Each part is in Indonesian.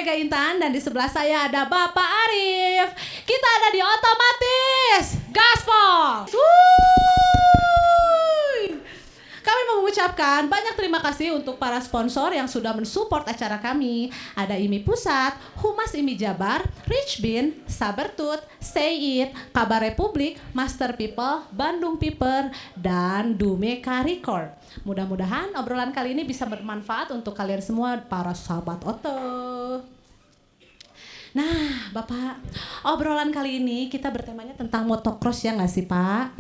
Mega Intan dan di sebelah saya ada Bapak Arif. Kita ada di Otomatis Gaspol. Kami mau mengucapkan banyak terima kasih untuk para sponsor yang sudah mensupport acara kami. Ada IMI Pusat, Humas IMI Jabar, Rich Bean, Sabertooth, Say It, Kabar Republik, Master People, Bandung Piper, dan Dumeka Record. Mudah-mudahan obrolan kali ini bisa bermanfaat untuk kalian semua para sahabat Oto. Nah, Bapak, obrolan kali ini kita bertemanya tentang motocross ya nggak sih, Pak?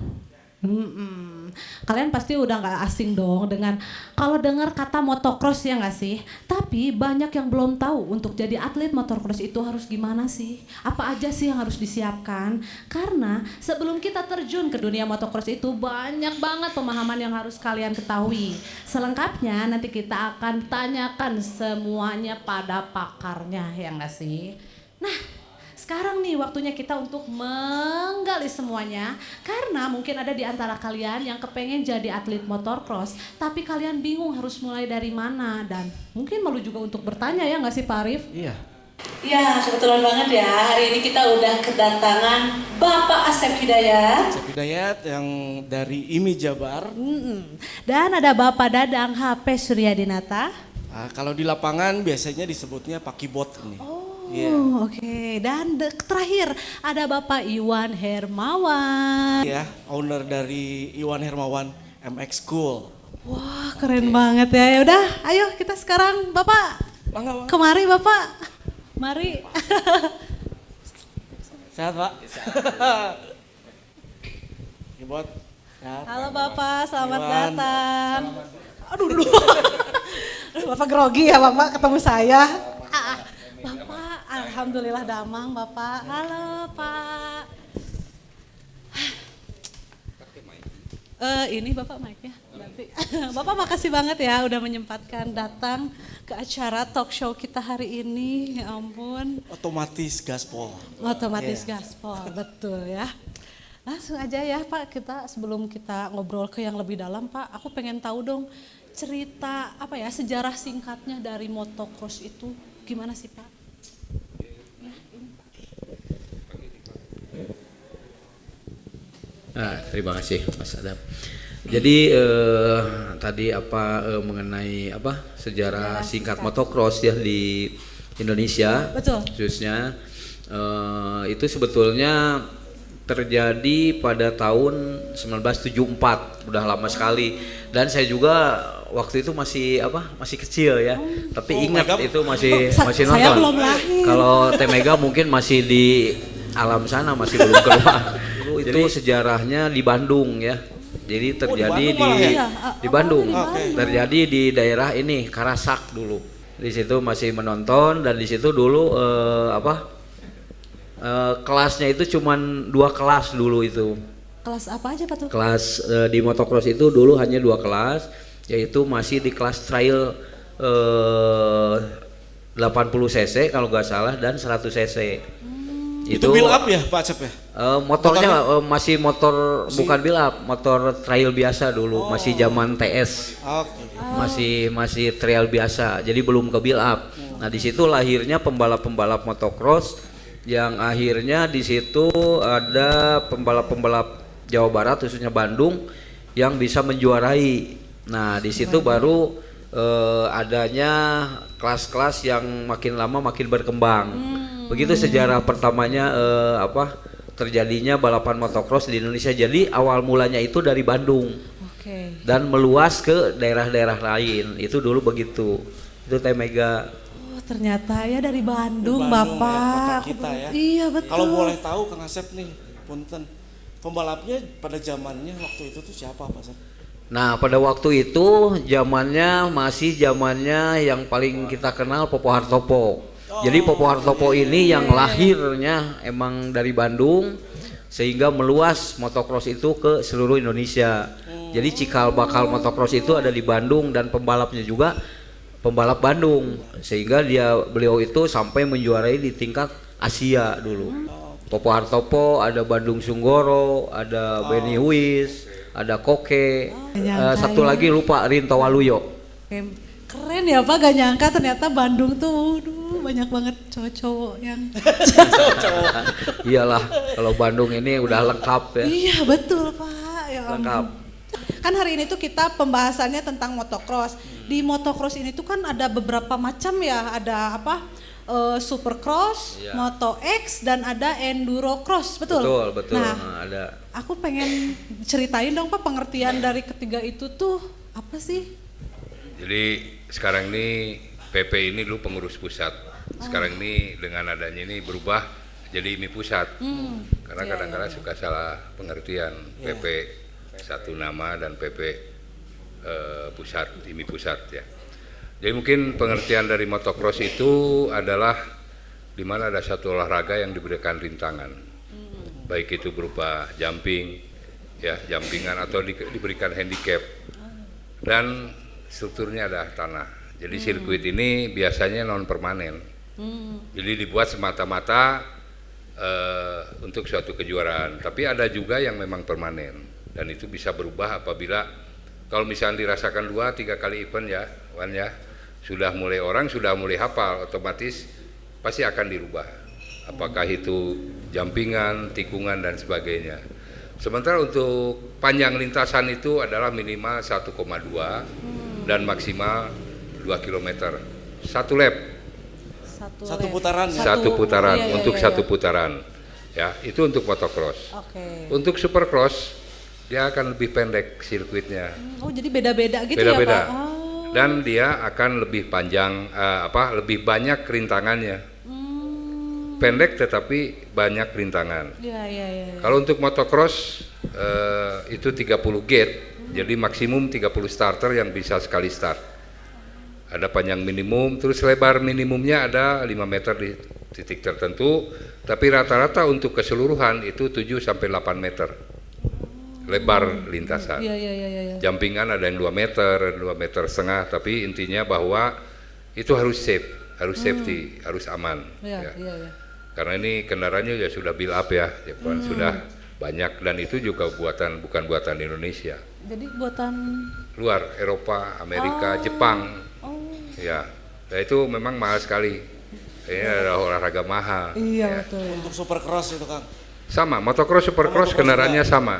Kalian pasti udah nggak asing dong dengan kalau dengar kata motocross ya nggak sih? Tapi banyak yang belum tahu untuk jadi atlet motocross itu harus gimana sih? Apa aja sih yang harus disiapkan? Karena sebelum kita terjun ke dunia motocross itu banyak banget pemahaman yang harus kalian ketahui. Selengkapnya nanti kita akan tanyakan semuanya pada pakarnya ya nggak sih? Nah, sekarang nih waktunya kita untuk menggali semuanya karena mungkin ada di antara kalian yang kepengen jadi atlet motocross tapi kalian bingung harus mulai dari mana dan mungkin malu juga untuk bertanya ya nggak sih Pak Arif? Iya. Iya kebetulan banget ya hari ini kita udah kedatangan Bapak Asep Hidayat. Asep Hidayat yang dari IMI Jabar. Dan ada Bapak Dadang HP Suryadinata. Kalau di lapangan biasanya disebutnya pakibot ini. Oke. Dan terakhir ada Bapak Iwan Hermawan. Ya, owner dari Iwan Hermawan MX School. Wah, keren banget ya. Ya udah, ayo kita sekarang Bapak. Bangga. Kemari Bapak. Mari. Sehat, Pak? Pakibot. Sehat. Halo Bapak, selamat Iwan. datang. Aduh. Bapak grogi ya Bapak ketemu saya. Bapak, alhamdulillah damang Bapak. Halo Pak. Ini Bapak mic-nya nanti. Bapak makasih banget ya udah menyempatkan datang ke acara talk show kita hari ini. Ya ampun. Otomatis gaspol. Otomatis gaspol, betul ya. Langsung aja ya Pak, kita sebelum kita ngobrol ke yang lebih dalam Pak, aku pengen tahu dong cerita apa ya sejarah singkatnya dari motocross itu gimana sih Pak? Terima kasih Mas Adam. Jadi tadi mengenai sejarah singkat motocross ya di Indonesia, Betul. khususnya itu sebetulnya terjadi pada tahun 1974, udah lama sekali. Dan saya juga waktu itu masih kecil ya, tapi ingat itu masih Saya nonton. belum lahir. Kalau Temega mungkin masih di alam sana, masih belum keluar. Itu sejarahnya di Bandung ya. Jadi terjadi di Bandung. Terjadi di daerah ini Karasak dulu. Di situ masih menonton dan di situ dulu kelasnya itu cuman 2 kelas dulu itu. Kelas apa aja Pak tuh? Kelas di motocross itu dulu hanya 2 kelas, yaitu masih di kelas trail 80 cc kalau nggak salah dan 100 cc. Itu build up ya Pak Acep ya? Motornya masih motor bukan build up, motor trail biasa dulu, masih zaman TS. Masih trail biasa, jadi belum ke build up. Nah di situ lahirnya pembalap-pembalap motocross yang akhirnya di situ ada pembalap-pembalap Jawa Barat khususnya Bandung yang bisa menjuarai. Nah di situ baru adanya kelas-kelas yang makin lama makin berkembang. Begitu sejarah pertamanya terjadinya balapan motocross di Indonesia. Jadi awal mulanya itu dari Bandung. Dan meluas ke daerah-daerah lain. Itu dulu begitu. Itu Temega. Ternyata ya dari Bandung, Bapak. Ya, Kita ya. Iya betul. Kalau boleh tahu Kang Asep nih, punten. Pembalapnya pada zamannya waktu itu tuh siapa Pak Asep? Nah pada waktu itu zamannya yang paling kita kenal Popo Hartopo. Jadi Popo Hartopo ini yang lahirnya emang dari Bandung sehingga meluas motocross itu ke seluruh Indonesia. Jadi cikal bakal motocross itu ada di Bandung dan pembalapnya juga pembalap Bandung sehingga beliau itu sampai menjuarai di tingkat Asia dulu. Popo Hartopo, ada Bandung Sunggoro, ada Benny Huis, ada Koke, satu lagi lupa Rinto Waluyo. Keren ya Pak, gak nyangka ternyata Bandung tuh banyak banget cowok-cowok yang Iyalah, kalau Bandung ini udah lengkap ya. iya betul Pak, ya ampun. Lengkap. Kan hari ini tuh kita pembahasannya tentang motocross. Di motocross ini tuh kan ada beberapa macam ya, ada apa? Supercross, Iya. Moto X dan ada Enduro Cross, betul? Betul. Nah, Ada. aku pengen ceritain dong Pak pengertian dari ketiga itu tuh apa sih? Jadi sekarang ini PP ini dulu pengurus pusat. Sekarang ini dengan adanya ini berubah jadi IMI pusat. Karena kadang-kadang suka salah pengertian PP satu nama dan PP pusat, IMI pusat ya. Jadi mungkin pengertian dari motocross itu adalah di mana ada satu olahraga yang diberikan rintangan. Baik itu berupa jumping, ya, jumpingan atau diberikan handicap. Dan strukturnya ada tanah. Jadi sirkuit ini biasanya non permanen. Jadi dibuat semata-mata untuk suatu kejuaraan. Tapi ada juga yang memang permanen dan itu bisa berubah apabila kalau misalnya dirasakan 2-3 kali event ya, Wan ya, sudah mulai hafal, otomatis pasti akan dirubah. Apakah itu jumpingan, tikungan dan sebagainya. Sementara untuk panjang lintasan itu adalah minimal 1,2 dan maksimal 2 km. Satu lap. Satu putaran ya? Satu putaran iya, untuk iya, satu iya. putaran. Ya, itu untuk motocross. Oke. Untuk supercross dia akan lebih pendek sirkuitnya. Oh jadi beda-beda gitu Beda-beda. ya Pak? Oh. Dan dia akan lebih panjang lebih banyak rintangannya. Pendek tetapi banyak rintangan. Iya. Kalau untuk motocross itu 30 gate. Jadi maksimum 30 starter yang bisa sekali start. Ada panjang minimum, terus lebar minimumnya ada 5 meter di titik tertentu, tapi rata-rata untuk keseluruhan itu 7 sampai 8 meter. Lebar lintasan. Iya. Jumpingan ada yang 2 meter, 2 meter setengah, tapi intinya bahwa itu harus safe, harus safety, harus aman. Iya. Karena ini kendaraannya ya sudah build up ya, sudah banyak dan itu juga bukan buatan Indonesia. Jadi buatan Luar Eropa, Amerika, Jepang. Ya, nah itu memang mahal sekali. Ini adalah olahraga mahal. iya Ya. betul ya. Untuk supercross itu Kang. Sama, motocross, supercross Motocross kendaraannya juga. sama.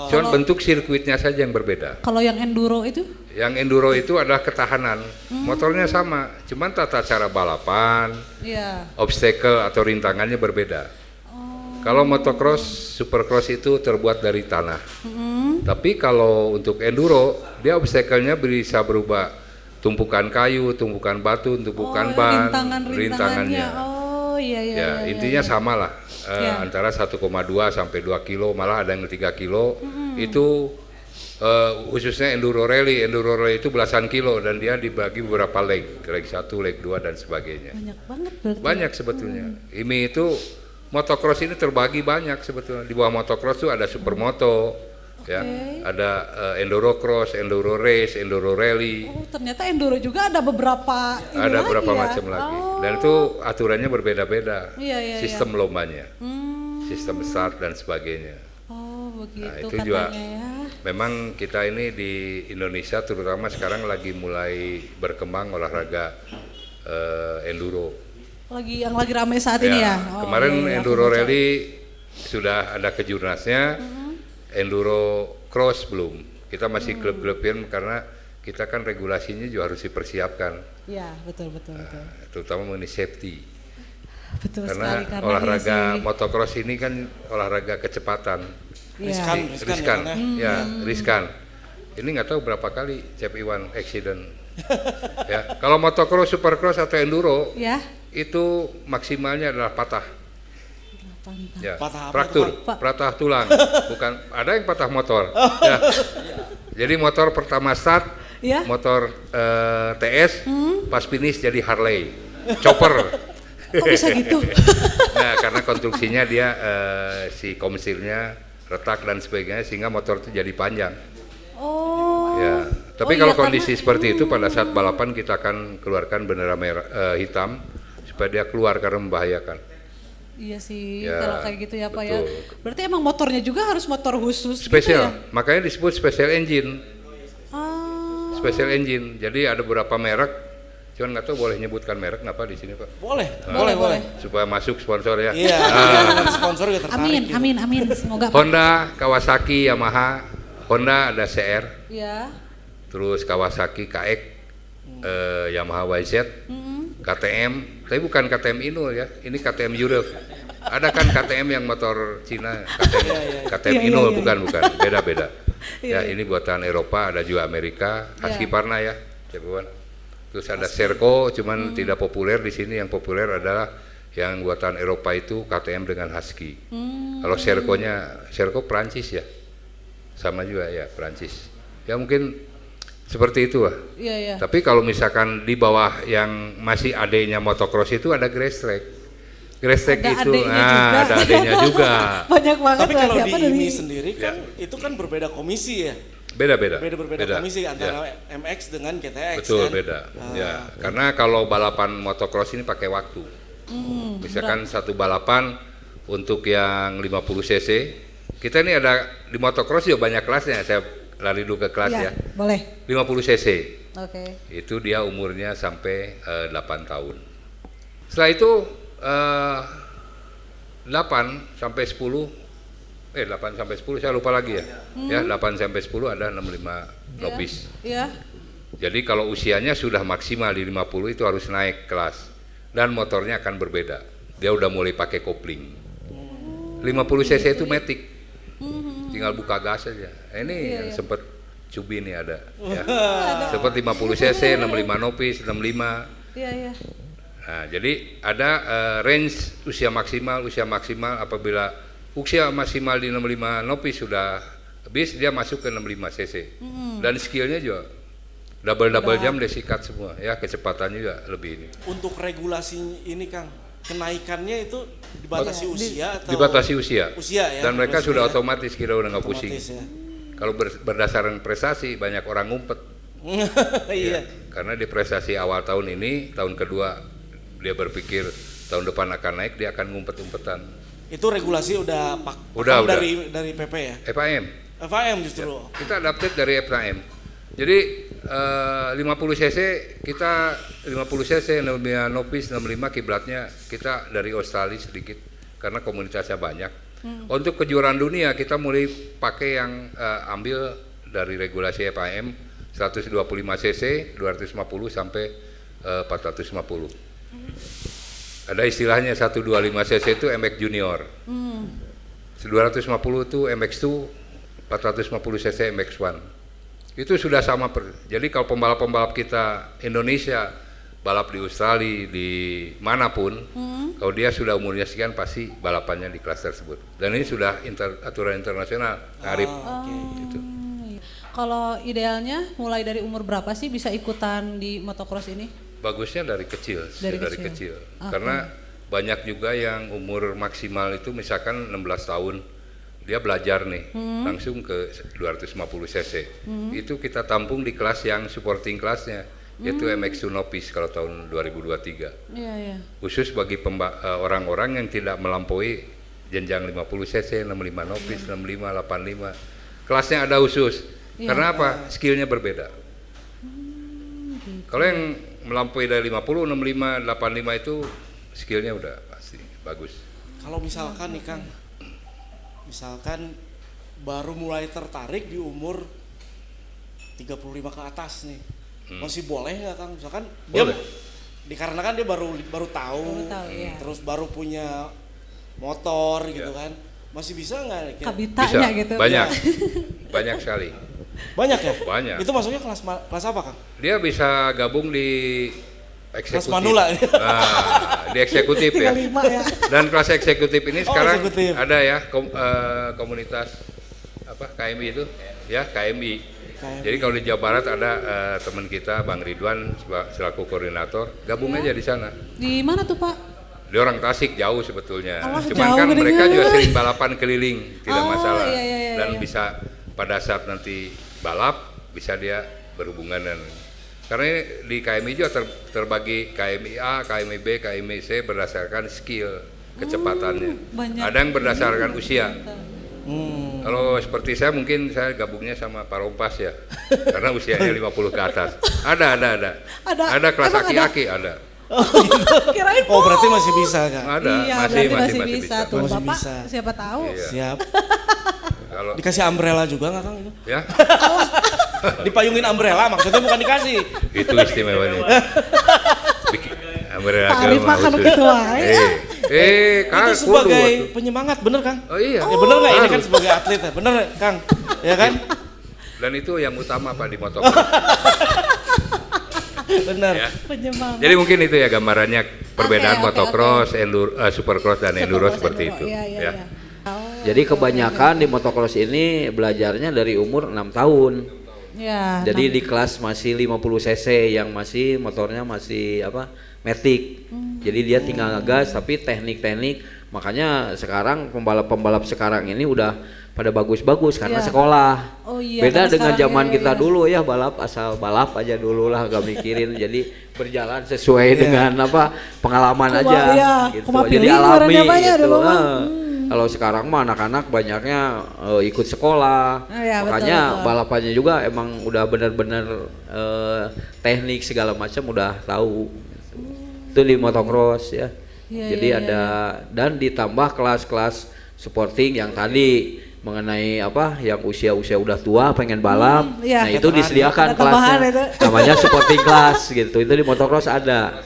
Cuman bentuk sirkuitnya saja yang berbeda. Kalau yang enduro itu? Yang enduro itu adalah ketahanan. Motornya sama, cuman tata cara balapan, Iya. obstacle atau rintangannya berbeda. Kalau motocross, supercross itu terbuat dari tanah. Tapi kalau untuk enduro, dia obstacle-nya bisa berubah. Tumpukan kayu, tumpukan batu, tumpukan ban, rintangannya. Oh iya. Ya, intinya sama lah. Antara 1,2 sampai 2 kilo, malah ada yang 3 kilo. Itu khususnya enduro rally itu belasan kilo dan dia dibagi beberapa leg 1, leg 2 dan sebagainya. Banyak banget berarti. Banyak sebetulnya. IMI itu motocross ini terbagi banyak sebetulnya. Di bawah motocross itu ada supermoto, ya, ada enduro cross, enduro race, enduro rally. Oh ternyata enduro juga ada beberapa ini Ada lagi beberapa ya? macam lagi. Oh. Dan itu aturannya berbeda-beda. Iya. Sistem lombanya, sistem start dan sebagainya. Oh begitu Nah, itu katanya juga ya. memang kita ini di Indonesia terutama sekarang lagi mulai berkembang olahraga enduro. Yang lagi ramai saat ini ya. Oh, Kemarin iya, aku enduro baca. rally sudah ada kejurnasnya, enduro cross belum. Kita masih klub-klubin karena kita kan regulasinya juga harus dipersiapkan. Iya betul. Terutama mengenai safety. Betul Karena sekali karena olahraga iya sih. motocross ini kan olahraga kecepatan. Iya. Riskan ya, Riskan. Ini nggak tahu berapa kali Cep Iwan accident. Ya, kalau motocross, supercross atau enduro Ya. itu maksimalnya adalah patah. Ya, Patah apa fraktur, itu, patah tulang. Bukan ada yang patah motor. Ya. Jadi motor pertama start, Ya. motor TS, pas finish jadi Harley, chopper. Kok bisa gitu? Nah, karena konstruksinya dia si komsilnya retak dan sebagainya sehingga motor itu jadi panjang. Oh. Ya. Tapi Oh, kalau iya, kondisi seperti itu pada saat balapan kita akan keluarkan bendera merah hitam supaya dia keluar karena membahayakan. Iya sih, Ya, kalau kayak gitu ya Pak ya. betul. Berarti emang motornya juga harus motor khusus Spesial, gitu ya? makanya disebut special engine. Ah. Special engine. Jadi ada beberapa merek Cuman nggak tahu boleh nyebutkan merek nggak Pak di sini Pak? Boleh, Boleh, boleh. Supaya masuk sponsor ya. Iya, sponsor juga tertarik. Amin, gitu. amin. Semoga. Honda, Kawasaki, Yamaha. Honda ada CR, Ya. terus Kawasaki KX, Yamaha YZ, KTM. Tapi bukan KTM Inul ya, ini KTM Europe. Ada kan KTM yang motor Cina, KTM Inul bukan, beda-beda. Ya ini buatan Eropa, ada juga Amerika, Husqvarna ya, Cebuan. Terus ada Serco, cuman tidak populer di sini. Yang populer adalah yang buatan Eropa itu KTM dengan Husky. Kalau Serco Prancis ya, sama juga ya Prancis. Ya mungkin seperti itu lah. Iya. Tapi kalau misalkan di bawah yang masih adanya motocross itu ada grass track. Grass track Ada itu, adeknya juga. ada adanya juga. Banyak banget. Tapi kalau di dari- IMI sendiri kan itu kan berbeda komisi ya. Beda-beda. Berbeda komisi antara MX dengan GTX. Betul, kan? beda. Ya, karena kalau balapan motocross ini pakai waktu. Misalkan satu balapan untuk yang 50 cc, kita ini ada di motocross juga banyak kelasnya. Saya lari dulu ke kelas ya. Boleh. 50 cc. Oke. Itu dia umurnya sampai 8 tahun. Setelah itu 8 sampai 10 8 sampai 10 saya lupa lagi ya. Ya, 8 sampai 10 ada 65 nobis. Iya. Jadi kalau usianya sudah maksimal di 50 itu harus naik kelas dan motornya akan berbeda. Dia udah mulai pakai kopling. 50 cc itu matic. Tinggal buka gas aja. Ini yang sempat Cubi nih ada ya. Sempat 50 cc, 65 nopis, 65. Iya. Nah, jadi ada range usia maksimal apabila usia maksimal di 65 nopis sudah habis, dia masuk ke 65 cc. Dan skillnya juga double jam dia sikat semua ya, kecepatannya juga lebih ini. Untuk regulasi ini Kang, kenaikannya itu dibatasi usia atau? Dibatasi usia. Ya. Dan mereka Regulasi sudah ya. otomatis kira udah nggak pusing. Otomatis, ya. Kalau berdasarkan prestasi banyak orang ngumpet. Iya. Karena di prestasi awal tahun ini, tahun kedua dia berpikir tahun depan akan naik, dia akan ngumpet-umpetan. Itu regulasi udah Udah. dari PP ya? FAM. FAM justru. Kita adapted dari FAM. Jadi 50 cc kita 50 cc 65 nopis 65 kiblatnya kita dari Australia sedikit karena komunitasnya banyak. Untuk kejuaraan dunia kita mulai pakai yang ambil dari regulasi FAM 125 cc 250 sampai 450. Ada istilahnya 125 cc itu MX Junior. 250 itu MX2, 450 cc MX1. Itu sudah sama. Jadi kalau pembalap-pembalap kita Indonesia balap di Australia, di manapun, kalau dia sudah umurnya sekian pasti balapannya di kelas tersebut. Dan ini sudah aturan internasional, Arif. Gitu. Kalau idealnya mulai dari umur berapa sih bisa ikutan di motocross ini? Bagusnya dari kecil, Dari kecil. kecil. Karena banyak juga yang umur maksimal itu misalkan 16 tahun dia belajar nih langsung ke 250 cc. Itu kita tampung di kelas yang supporting kelasnya, yaitu MX2 Nopis kalau tahun 2023. Iya. Khusus bagi orang-orang yang tidak melampaui jenjang 50 cc, 65 Nopis, 65, 85. Kelasnya ada khusus. Karena apa? Skillnya berbeda. Kalau yang melampaui dari 50, 65, 85 itu skillnya udah pasti bagus. Kalau misalkan nih Kang, baru mulai tertarik di umur 35 ke atas nih, masih boleh nggak Kang? Misalkan Boleh. dikarenakan dia baru tahu, iya. terus baru punya motor gitu kan, masih bisa nggak? Kabitanya Bisa, gitu. banyak, banyak sekali. Banyak ya? Banyak. Itu masuknya kelas apa Kang? Dia bisa gabung di eksekutif. Kelas manula. Nah, di eksekutif ya. 35 ya. Dan kelas eksekutif ini sekarang eksekutif. ada ya komunitas apa KMI itu ya KMI. Jadi kalau di Jawa Barat ada teman kita Bang Ridwan selaku koordinator, gabung aja di sana. Di mana tuh Pak? Dia orang Tasik jauh sebetulnya. Allah, Cuman jauh kan gedenya. mereka juga sering balapan keliling, tidak masalah. Iya, Dan iya. bisa pada saat nanti balap bisa dia berhubungan dan karena di KMI juga terbagi KMI A, KMI B, KMI C berdasarkan skill kecepatannya. banyak. Ada yang berdasarkan usia. Kalau seperti saya mungkin saya gabungnya sama Parompas ya, karena usianya 50 ke atas. Ada kelas aki-aki ada. Kirain Oh berarti masih bisa Kak? Ada, iya, masih berarti masih bisa tuh Masih Bapak. bisa. Siapa tahu? Iya. Siap. Kalau Dikasih umbrella juga nggak Kang? ya Dipayungin umbrella maksudnya bukan dikasih. itu istimewanya. Bikin umbrella Pak Arif agama makan khusus. gitu wae. Kang, Itu sebagai kudu. penyemangat bener Kang? Oh iya. Ya bener nggak ini Harus. kan sebagai atlet ya? Bener Kang? Ya kan? Dan itu yang utama Pak di motocross. Bener. Ya. Penyemangat. Jadi mungkin itu ya gambarannya perbedaan Oke, motocross, supercross dan enduro Supercross, seperti enduro. itu. Iya, iya, Ya. iya. Oh, Jadi kebanyakan di motocross ini belajarnya dari umur 6 tahun. ya, Jadi di kelas masih 50 cc yang masih motornya masih apa? Matic. Jadi dia tinggal ngegas tapi teknik-teknik, makanya sekarang pembalap-pembalap sekarang ini udah pada bagus-bagus karena Iya. sekolah. Oh iya, Beda karena dengan sekarang zaman iya, kita iya. dulu ya, balap asal balap aja dulu lah, gak mikirin. Jadi berjalan sesuai dengan apa pengalaman aja Iya, gitu. kuma Jadi pilih alami keluarannya banyak gitu. dulu mah. Kalau sekarang mah anak-anak banyaknya ikut sekolah. Iya, Makanya betul, betul. balapannya juga emang udah benar-benar teknik segala macam udah tahu. Itu di motocross ya. Iya, Jadi iya, ada dan ditambah kelas-kelas sporting yang tadi mengenai apa yang usia-usia udah tua pengen balap. iya. Nah, itu disediakan Ada tambahan kelasnya. itu. Namanya sporting class gitu. Itu di motocross ada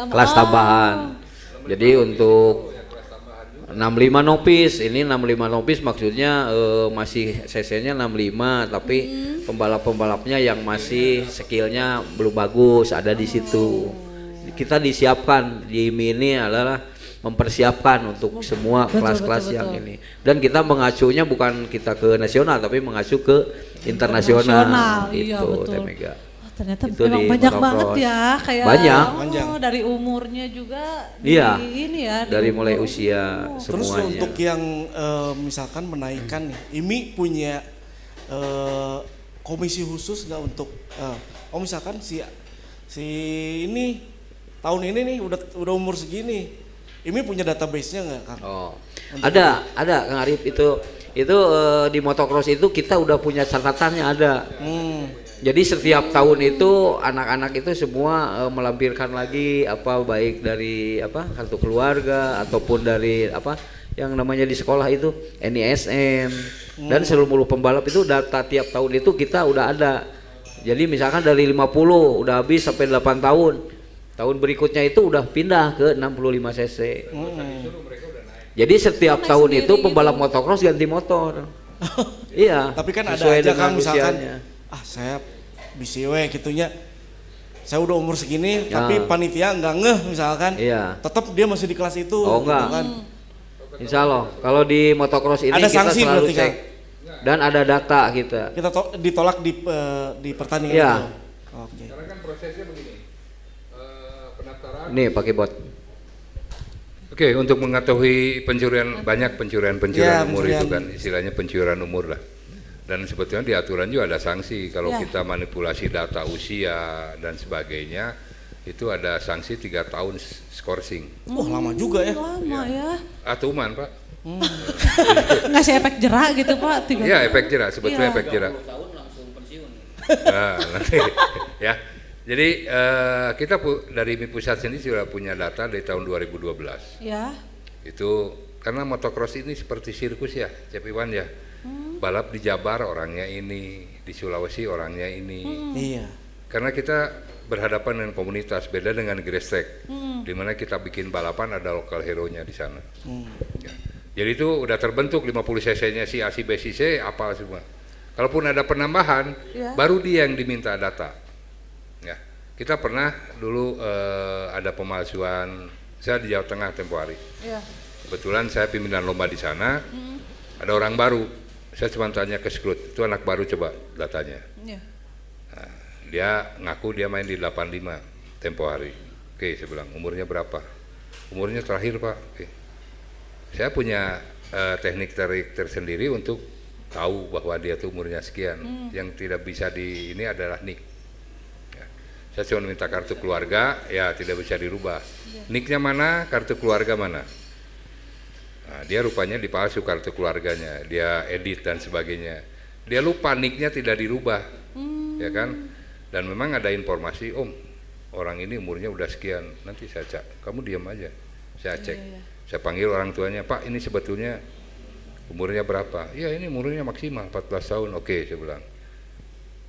kelas tambahan. Jadi untuk 65 nopis, ini 65 nopis maksudnya masih cc-nya 65 tapi pembalap-pembalapnya yang masih skillnya belum bagus ada di situ. Kita disiapkan di mini adalah mempersiapkan untuk semua Betul, kelas-kelas betul, yang betul. ini. Dan kita mengacunya bukan kita ke nasional tapi mengacu ke internasional Iya, gitu, betul. Temega. Oh, ternyata Itu memang di banyak motocross. banget ya kayak Banyak. Panjang. dari umurnya juga Iya. di ini ya di Dari mulai umur. usia Terus semuanya. untuk yang misalkan menaikkan nih, IMI punya komisi khusus nggak untuk misalkan si ini tahun ini nih udah umur segini, IMI punya database-nya nggak Kang? Oh, ada Kang Arif itu di motocross itu kita udah punya catatannya ada. Jadi setiap tahun itu anak-anak itu semua melampirkan lagi apa baik dari apa kartu keluarga ataupun dari apa yang namanya di sekolah itu NISM dan seluruh pembalap itu data tiap tahun itu kita udah ada. Jadi misalkan dari 50 udah habis sampai 8 tahun. Tahun berikutnya itu udah pindah ke 65 cc. Jadi setiap tahun itu pembalap motocross ganti motor. Iya. Tapi kan ada sesuai aja dengan Kang misalkan, usianya. saya bisiwe gitunya, saya udah umur segini, Ya. tapi panitia nggak ngeh misalkan, Iya. tetap dia masih di kelas itu. Oh, gitu enggak. kan. Insya Allah. Kalau di motocross ini Ada kita sanksi selalu berarti, cek dan ada data kita. Kita ditolak di pertandingan Iya. itu. Oke. Karena kan prosesnya begini, pendaftaran. Nih pakai bot. Oke, untuk mengetahui banyak pencurian Ya, umur pencurian. itu kan istilahnya pencurian umur lah. Dan sebetulnya di aturan juga ada sanksi kalau Ya. kita manipulasi data usia dan sebagainya itu ada sanksi 3 tahun skorsing. Wah lama juga ya. Lama ya. Atuman Pak. Ngasih efek jerak gitu Pak. Iya efek jerak, sebetulnya Iya. efek jerak. Nah, nanti ya. Jadi kita dari MI Pusat sendiri sudah punya data dari tahun 2012. Ya. Itu karena motocross ini seperti sirkus ya, Cep Iwan ya. Balap di Jabar orangnya ini, di Sulawesi orangnya ini. Iya. Karena kita berhadapan dengan komunitas, beda dengan grass track, di mana kita bikin balapan ada lokal hero-nya di sana. Ya. Jadi itu udah terbentuk 50 cc-nya si A, si B, si C, apa semua. Kalaupun ada penambahan, Ya. baru dia yang diminta data. Ya, kita pernah dulu ada pemalsuan, saya di Jawa Tengah tempo hari. Ya. Kebetulan saya pimpinan lomba di sana, ada orang baru. Saya cuma tanya ke Skrut, itu anak baru coba datanya. Ya. Nah, dia ngaku dia main di 85 tempo hari. Oke, saya bilang umurnya berapa? Umurnya terakhir Pak. Oke. Saya punya teknik tersendiri untuk tahu bahwa dia tuh umurnya sekian. Yang tidak bisa di ini adalah nik. Ya. Saya cuma minta kartu keluarga, ya tidak bisa dirubah. Niknya mana, kartu keluarga mana. Nah, dia rupanya dipalsu kartu keluarganya, dia edit dan sebagainya. Dia lupa nicknya tidak dirubah, ya kan? Dan memang ada informasi, Om, orang ini umurnya udah sekian, nanti saya cek, kamu diam aja, saya cek, saya panggil orang tuanya, Pak ini sebetulnya umurnya berapa? Ya ini umurnya maksimal 14 tahun, oke saya bilang.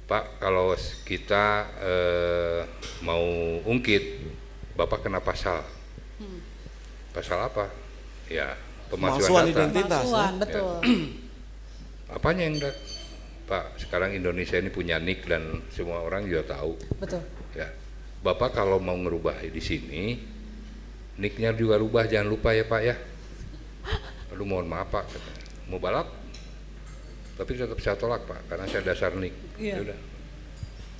Pak kalau kita mau ungkit, Bapak kena pasal. Pasal apa? Ya pemalsuan data. Identitas. Pemalsuan, betul. Ya. Apanya yang Pak? Sekarang Indonesia ini punya NIK dan semua orang juga tahu. Betul. Ya, Bapak kalau mau ngerubah di sini, NIK-nya juga rubah, jangan lupa ya Pak ya. Aduh mohon maaf Pak, mau balap, tapi tetap saya tolak Pak, karena saya dasar NIK. Iya. Udah.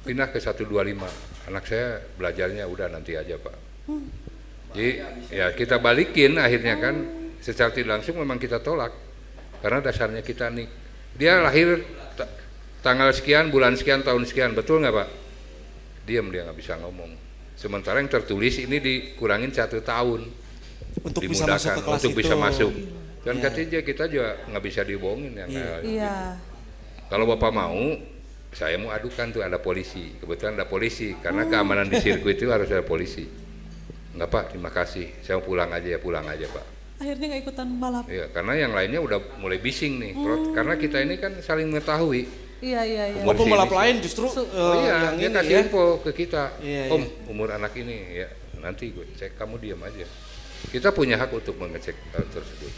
Pindah ke 125, anak saya belajarnya udah nanti aja Pak. Jadi ya kita balikin akhirnya kan, secara tidak langsung memang kita tolak, karena dasarnya kita NIK. Dia lahir tanggal sekian, bulan sekian, tahun sekian, betul nggak Pak? Diam, dia nggak bisa ngomong. Sementara yang tertulis ini dikurangin 1 tahun Untuk bisa masuk ke kelas untuk itu. bisa masuk. Dan Iya. katanya kita juga nggak bisa dibohongin ya. Iya. Kalau Bapak mau, saya mau adukan tuh ada polisi. Kebetulan ada polisi karena keamanan di sirkuit itu harus ada polisi. Enggak Pak, terima kasih. Saya mau pulang aja Pak. Akhirnya nggak ikutan balap. Iya, karena yang lainnya udah mulai bising nih. Karena kita ini kan saling mengetahui. Iya. Oh, pembalap lain justru Iya, yang dia ini kasih ya. info ke kita. Iya, Om, iya. umur anak ini ya nanti gue cek, kamu diam aja. Kita punya hak untuk mengecek hal tersebut.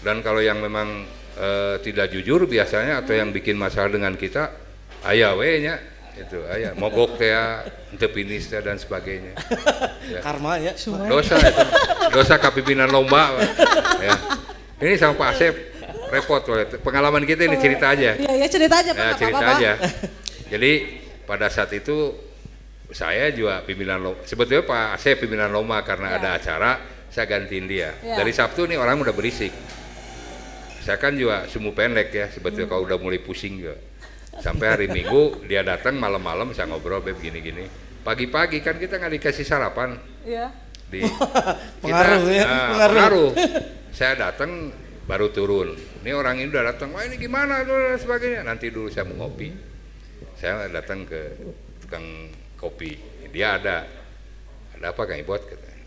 Dan kalau yang memang tidak jujur biasanya atau yang bikin masalah dengan kita, ayah we-nya itu, ayah mogok ya, ente finish dan sebagainya. Ya. Karma ya. Dosa itu, dosa kapimpinan lomba. Ya. Ini sama Pak Asep repot loh. Pengalaman kita ini cerita aja. Iya, cerita aja Pak. Ya, nggak cerita apa-apa, Pak. aja. Jadi pada saat itu saya juga pimpinan lomba. Sebetulnya Pak Asep pimpinan lomba karena ada acara, saya gantiin dia. Ya. Dari Sabtu nih orang udah berisik. Saya kan juga sumbu pendek ya, sebetulnya kalau udah mulai pusing juga. Sampai hari Minggu dia datang malam-malam saya ngobrol begini-gini. Pagi-pagi kan kita nggak dikasih sarapan. Iya. Di Pengaruh kita, ya, pengaruh. Saya datang baru turun. Ini orang ini udah datang, wah ini gimana dan sebagainya. Nanti dulu saya mau ngopi. Saya datang ke tukang kopi. Dia ada apa Kang Ibot katanya.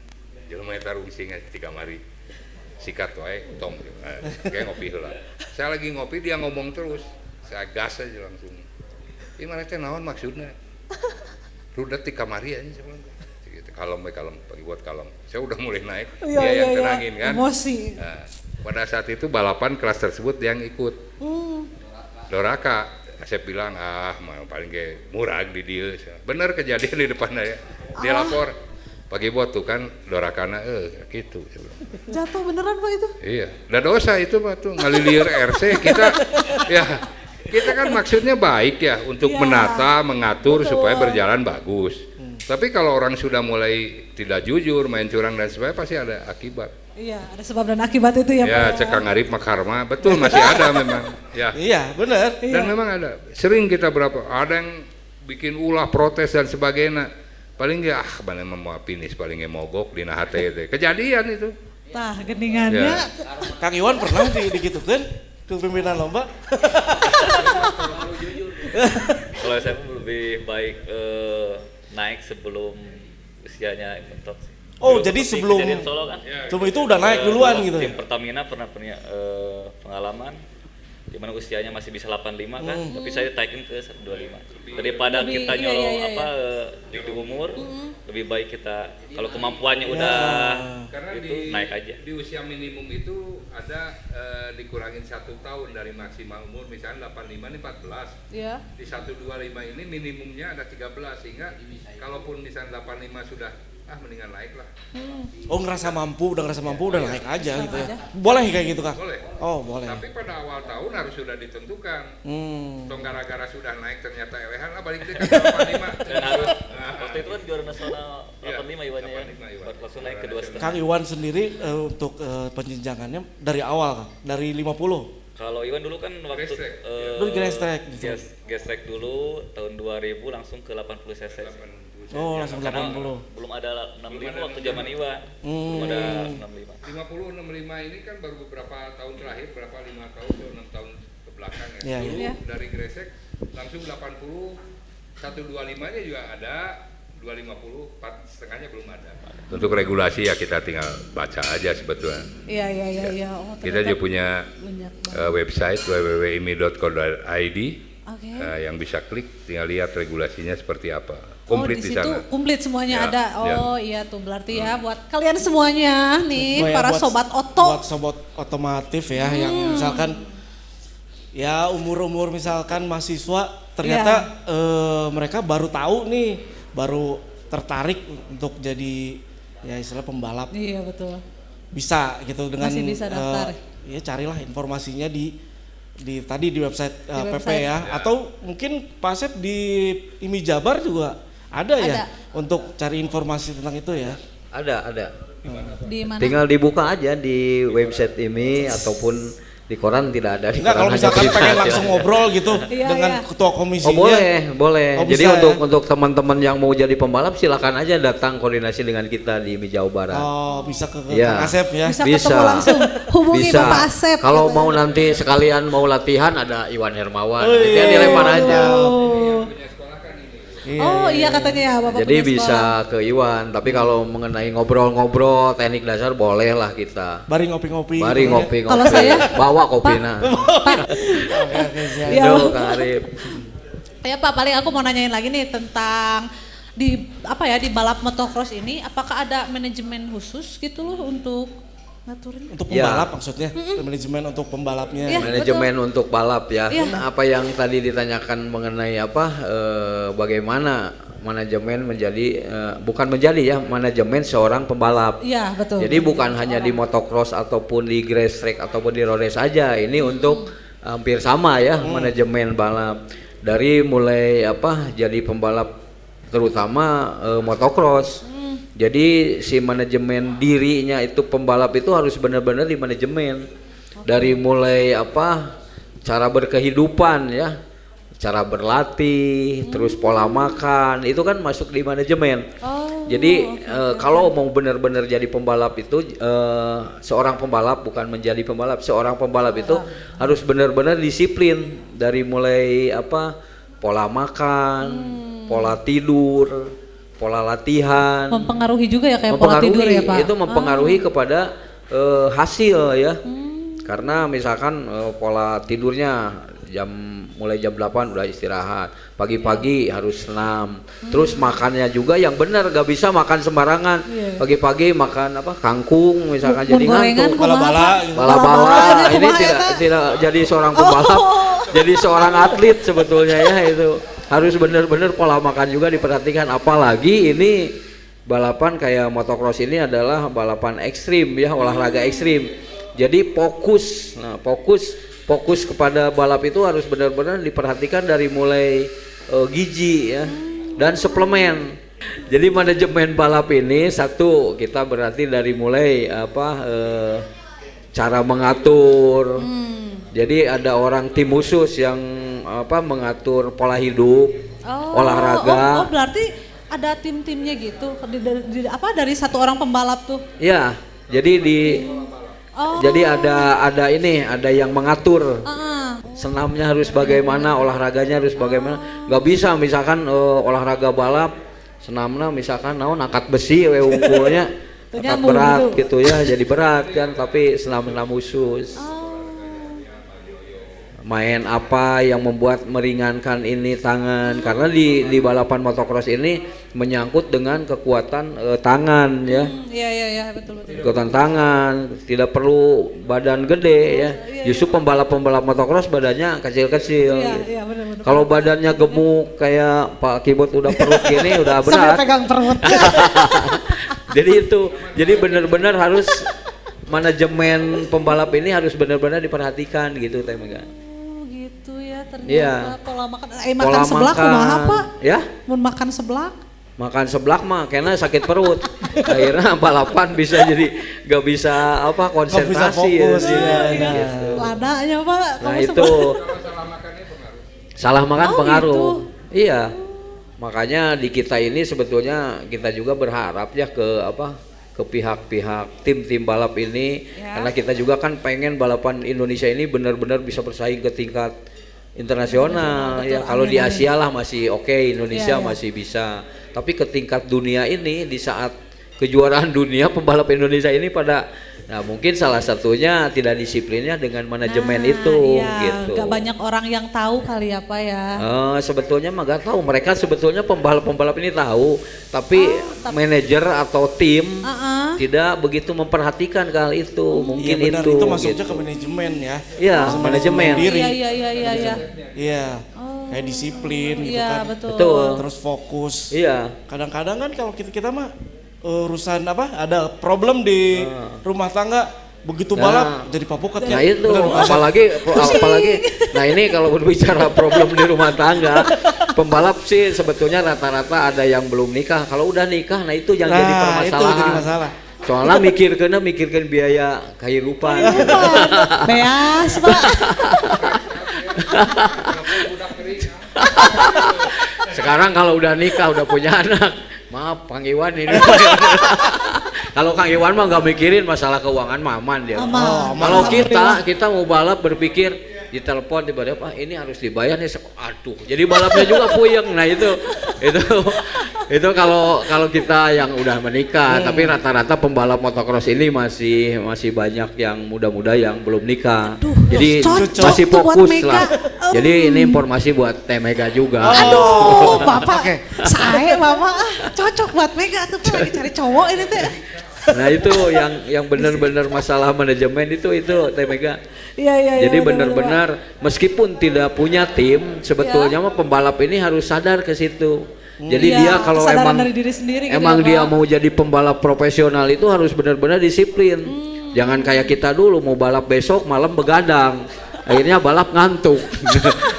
Jelema eta rungsing di kamari. Sikat wae tong. Kayak ngopi heula. Saya lagi ngopi dia ngomong terus. Saya gas aja langsung. Ini mana teh naon maksudnya? Rudet di kamari aja saya bilang. Gitu, kalem pagi buat kalem. Saya udah mulai naik, dia yang tenangin kan. Emosi. Nah, pada saat itu balapan kelas tersebut dia yang ikut. Doraka, saya bilang paling kayak murag di dia. Bener kejadian di depannya ya. Dia lapor. Pagi buat tuh kan Dorakana gitu. Jatuh beneran Pak itu? Iya, udah dosa itu Pak tuh ngalilir RC kita ya. Kita kan maksudnya baik ya untuk menata, mengatur supaya berjalan bagus. Tapi kalau orang sudah mulai tidak jujur, main curang dan sebagainya pasti ada akibat. Iya, ada sebab dan akibat itu ya Pak. Ya, cekang arif makarma, betul masih ada memang. Ya. Iya, benar. Dan memang ada. Sering kita ada yang bikin ulah protes dan sebagainya. Paling dia mana mau finish paling mogok di hate itu. Kejadian itu. Tah, geningannya. Ya. Kang Iwan pernah digitukan tuh pimpinan lomba. Kalau saya lebih baik naik sebelum usianya mentok. Oh, Dulu jadi seperti sebelum kejadian Solo kan. Cuma itu udah naik duluan gitu ya. Tim Pertamina pernah punya pengalaman di mana usianya masih bisa 85 kan, tapi saya taikin ke 125. Daripada Lebih, kita iya, nyolong iya. di umur, lebih baik kita kalau kemampuannya udah Karena itu naik aja. Di usia minimum itu ada dikurangin 1 tahun dari maksimal umur, misalnya 85 ini 14. Iya. Di 125 ini minimumnya ada 13 sehingga kalaupun misalnya 85 sudah mendingan naik lah. Oh, ngerasa mampu, udah naik aja gitu ya. Boleh kayak gitu Kang? Boleh. Oh, boleh. Tapi pada awal tahun harus sudah ditentukan. Tong gara-gara sudah naik ternyata elehan balik deh ke 85. Dan harus waktu itu kan juara nasional 85 Iwannya ya. 85 Iwan. Langsung naik ke 2,5. Kang Iwan sendiri untuk penjenjangannya dari awal Kang, dari 50. Kalau Iwan dulu kan waktu Gestrek. Dulu gestrek gitu. gestrek dulu tahun 2000 langsung ke 80 cc. Oh, langsung Karena 80. belum ada 65 waktu zaman Iwan. Belum ada 65. 50, 65 ini kan baru beberapa tahun terakhir, berapa 5 tahun atau 6 tahun ke belakang ya. Iya, Dulu iya. dari Gresik langsung 80, 125-nya juga ada, 250, 4,5-nya belum ada. Untuk regulasi ya kita tinggal baca aja sebetulnya. Iya. Oh, Kita juga punya banyak website www.imi.co.id Oke. yang bisa klik, tinggal lihat regulasinya seperti apa. Oh, Komplit di di situ sana. komplit semuanya Ya, ada. ya. Oh, iya tuh berarti ya buat kalian semuanya nih Oh ya, para buat- sobat oto. Buat sobat otomotif ya yang misalkan ya umur-umur misalkan mahasiswa ternyata mereka baru tahu nih, baru tertarik untuk jadi ya istilah pembalap. Iya betul. Bisa gitu dengan Masih bisa daftar. ya carilah informasinya di tadi di website Di PP website. ya, atau mungkin Pak Asep di IMI Jabar juga ada ya untuk cari informasi tentang itu ya. Ada. Di mana? Tinggal dibuka aja di website ini ataupun di koran tidak ada. Di Enggak, koran kalau hanya misalkan berita pengen aja. langsung ngobrol gitu Iya, dengan iya. ketua Oh komisinya. boleh. Oh, Jadi bisa untuk teman-teman yang mau jadi pembalap silakan aja datang koordinasi dengan kita di IMI Jawa Barat. Oh, bisa ke Ya. Kang Asep ya. Bisa ketemu langsung. Hubungi Bisa. Bapak Asep. Kalau gitu. mau nanti sekalian mau latihan ada Iwan Hermawan. Oh, Nanti iya. dilempar aja. Iya, Oh iya katanya ya Bapak Jadi punya bisa sekolah. ke Iwan. Tapi kalau mengenai ngobrol-ngobrol teknik dasar boleh lah kita. Bari ngopi-ngopi. Mari gitu ya. ngopi-ngopi. Kalau saya, bawa kopinya. Oke, siap. Ya. Itu Kang Arif. Ya Pak, paling aku mau nanyain lagi nih tentang di balap motocross ini apakah ada manajemen khusus gitu loh untuk ngaturin? Untuk Ya. pembalap maksudnya, manajemen untuk pembalapnya. Iya. Manajemen untuk balap ya. Iya. Apa yang tadi ditanyakan mengenai bagaimana manajemen menjadi manajemen seorang pembalap. Iya betul. Jadi bukan hanya di motocross ataupun di grass track ataupun di road race saja. Ini untuk hampir sama ya manajemen balap. Dari mulai jadi pembalap terutama motocross. Jadi si manajemen dirinya itu pembalap itu harus benar-benar di manajemen. Dari mulai cara berkehidupan ya, cara berlatih, terus pola makan, itu kan masuk di manajemen. Jadi kalau mau benar-benar jadi pembalap itu seorang pembalap bukan menjadi pembalap, seorang pembalap itu harus benar-benar disiplin dari mulai pola makan, pola tidur, pola latihan. Mempengaruhi juga ya kayak pola tidur ya Pak? Itu mempengaruhi kepada hasil ya. Karena misalkan pola tidurnya mulai jam 8 udah istirahat, pagi-pagi harus senam, terus makannya juga yang benar, gak bisa makan sembarangan. Pagi-pagi makan kangkung misalkan jadi ngantuk, Bala-bala gitu. bala-bala. Ini tidak jadi seorang pembalap, jadi seorang atlet sebetulnya ya. Itu harus benar-benar pola makan juga diperhatikan, apalagi ini balapan kayak motocross ini adalah balapan ekstrim ya, olahraga ekstrim. Jadi fokus kepada balap itu harus benar-benar diperhatikan dari mulai gizi ya dan suplemen. Jadi manajemen balap ini satu kita berarti dari mulai cara mengatur. Jadi ada orang tim khusus yang mengatur pola hidup, olahraga. Oh berarti ada tim-timnya gitu dari satu orang pembalap tuh? Ya, jadi jadi ada yang mengatur. Senamnya harus bagaimana, olahraganya harus bagaimana. Gak bisa misalkan olahraga balap senamnya misalkan angkat besi unggulnya angkat berat gitu ya, jadi berat kan, tapi senam khusus. Main apa yang membuat meringankan ini tangan, karena di balapan motocross ini menyangkut dengan kekuatan tangan ya. Iya betul. Kekuatan tangan, tidak perlu badan gede ya. Justru pembalap motocross badannya kecil-kecil. Iya benar. Kalau badannya gemuk kayak Pak Kibot udah perut gini udah Sampai berat. pegang perut. Jadi benar-benar harus manajemen pembalap ini harus benar-benar diperhatikan gitu Teh Mega. Gitu ya ternyata Iya. pola makan. Makan seblak kumaha Pak? Ya? Mun makan seblak? Makan seblak mah karena sakit perut. Akhirnya balapan bisa jadi gak bisa konsentrasi. fokus, ya. iya. Gitu. Ladanya Pak. Nah kamu itu salah makan pengaruh. gitu. Iya. Makanya di kita ini sebetulnya kita juga berharap ya ke ke pihak-pihak tim-tim balap ini, karena kita juga kan pengen balapan Indonesia ini benar-benar bisa bersaing ke tingkat internasional. Ya kalau di Asia lah masih oke, Indonesia masih bisa, tapi ke tingkat dunia ini, di saat kejuaraan dunia pembalap Indonesia ini pada, nah mungkin salah satunya tidak disiplinnya dengan manajemen itu gitu. Gak banyak orang yang tahu kali ya Pak ya. Sebetulnya mah gak tahu, mereka sebetulnya pembalap-pembalap ini tahu, tapi manajer atau tim tidak begitu memperhatikan hal itu. Mungkin Iya benar, itu masuknya gitu. ke manajemen ya. Iya, manajemen. Diri. Iya. Iya. Kayak disiplin gitu Iya, kan. betul. Terus fokus. Iya. Kadang-kadang kan kalau kita mah urusan apa? Ada problem di rumah tangga, begitu balap jadi papukat Nah ya. itu apalagi nah ini kalau berbicara problem di rumah tangga, pembalap sih sebetulnya rata-rata ada yang belum nikah. Kalau udah nikah, nah itu yang jadi permasalahan. Itu jadi masalah. Soalnya mikirkan biaya kehidupan. Beas Pak. Sekarang kalau udah nikah, udah punya anak, maaf Kang Iwan ini. Kalau Kang Iwan mah nggak mikirin masalah keuangan, aman dia. Kalau kita mau balap berpikir ditelepon tiba-tiba, Pak ini harus dibayar nih, aduh, jadi balapnya juga puyeng. Nah itu kalau kita yang udah menikah, tapi rata-rata pembalap motocross ini masih banyak yang muda-muda yang belum nikah. Jadi masih fokus lah. Jadi ini informasi buat Teh Mega juga. Aduh, Bapak, saya Bapak cocok buat Mega tuh Pak, lagi cari cowok ini teh. Nah itu yang benar-benar masalah manajemen itu Teh Mega. Iya. Jadi benar-benar meskipun tidak punya tim, sebetulnya mah pembalap ini harus sadar ke situ. Jadi dia kalau emang dari diri sendiri gitu emang ya, dia Pak. mau jadi pembalap profesional itu harus benar-benar disiplin. Jangan kayak kita dulu mau balap besok malam begadang. Akhirnya balap ngantuk.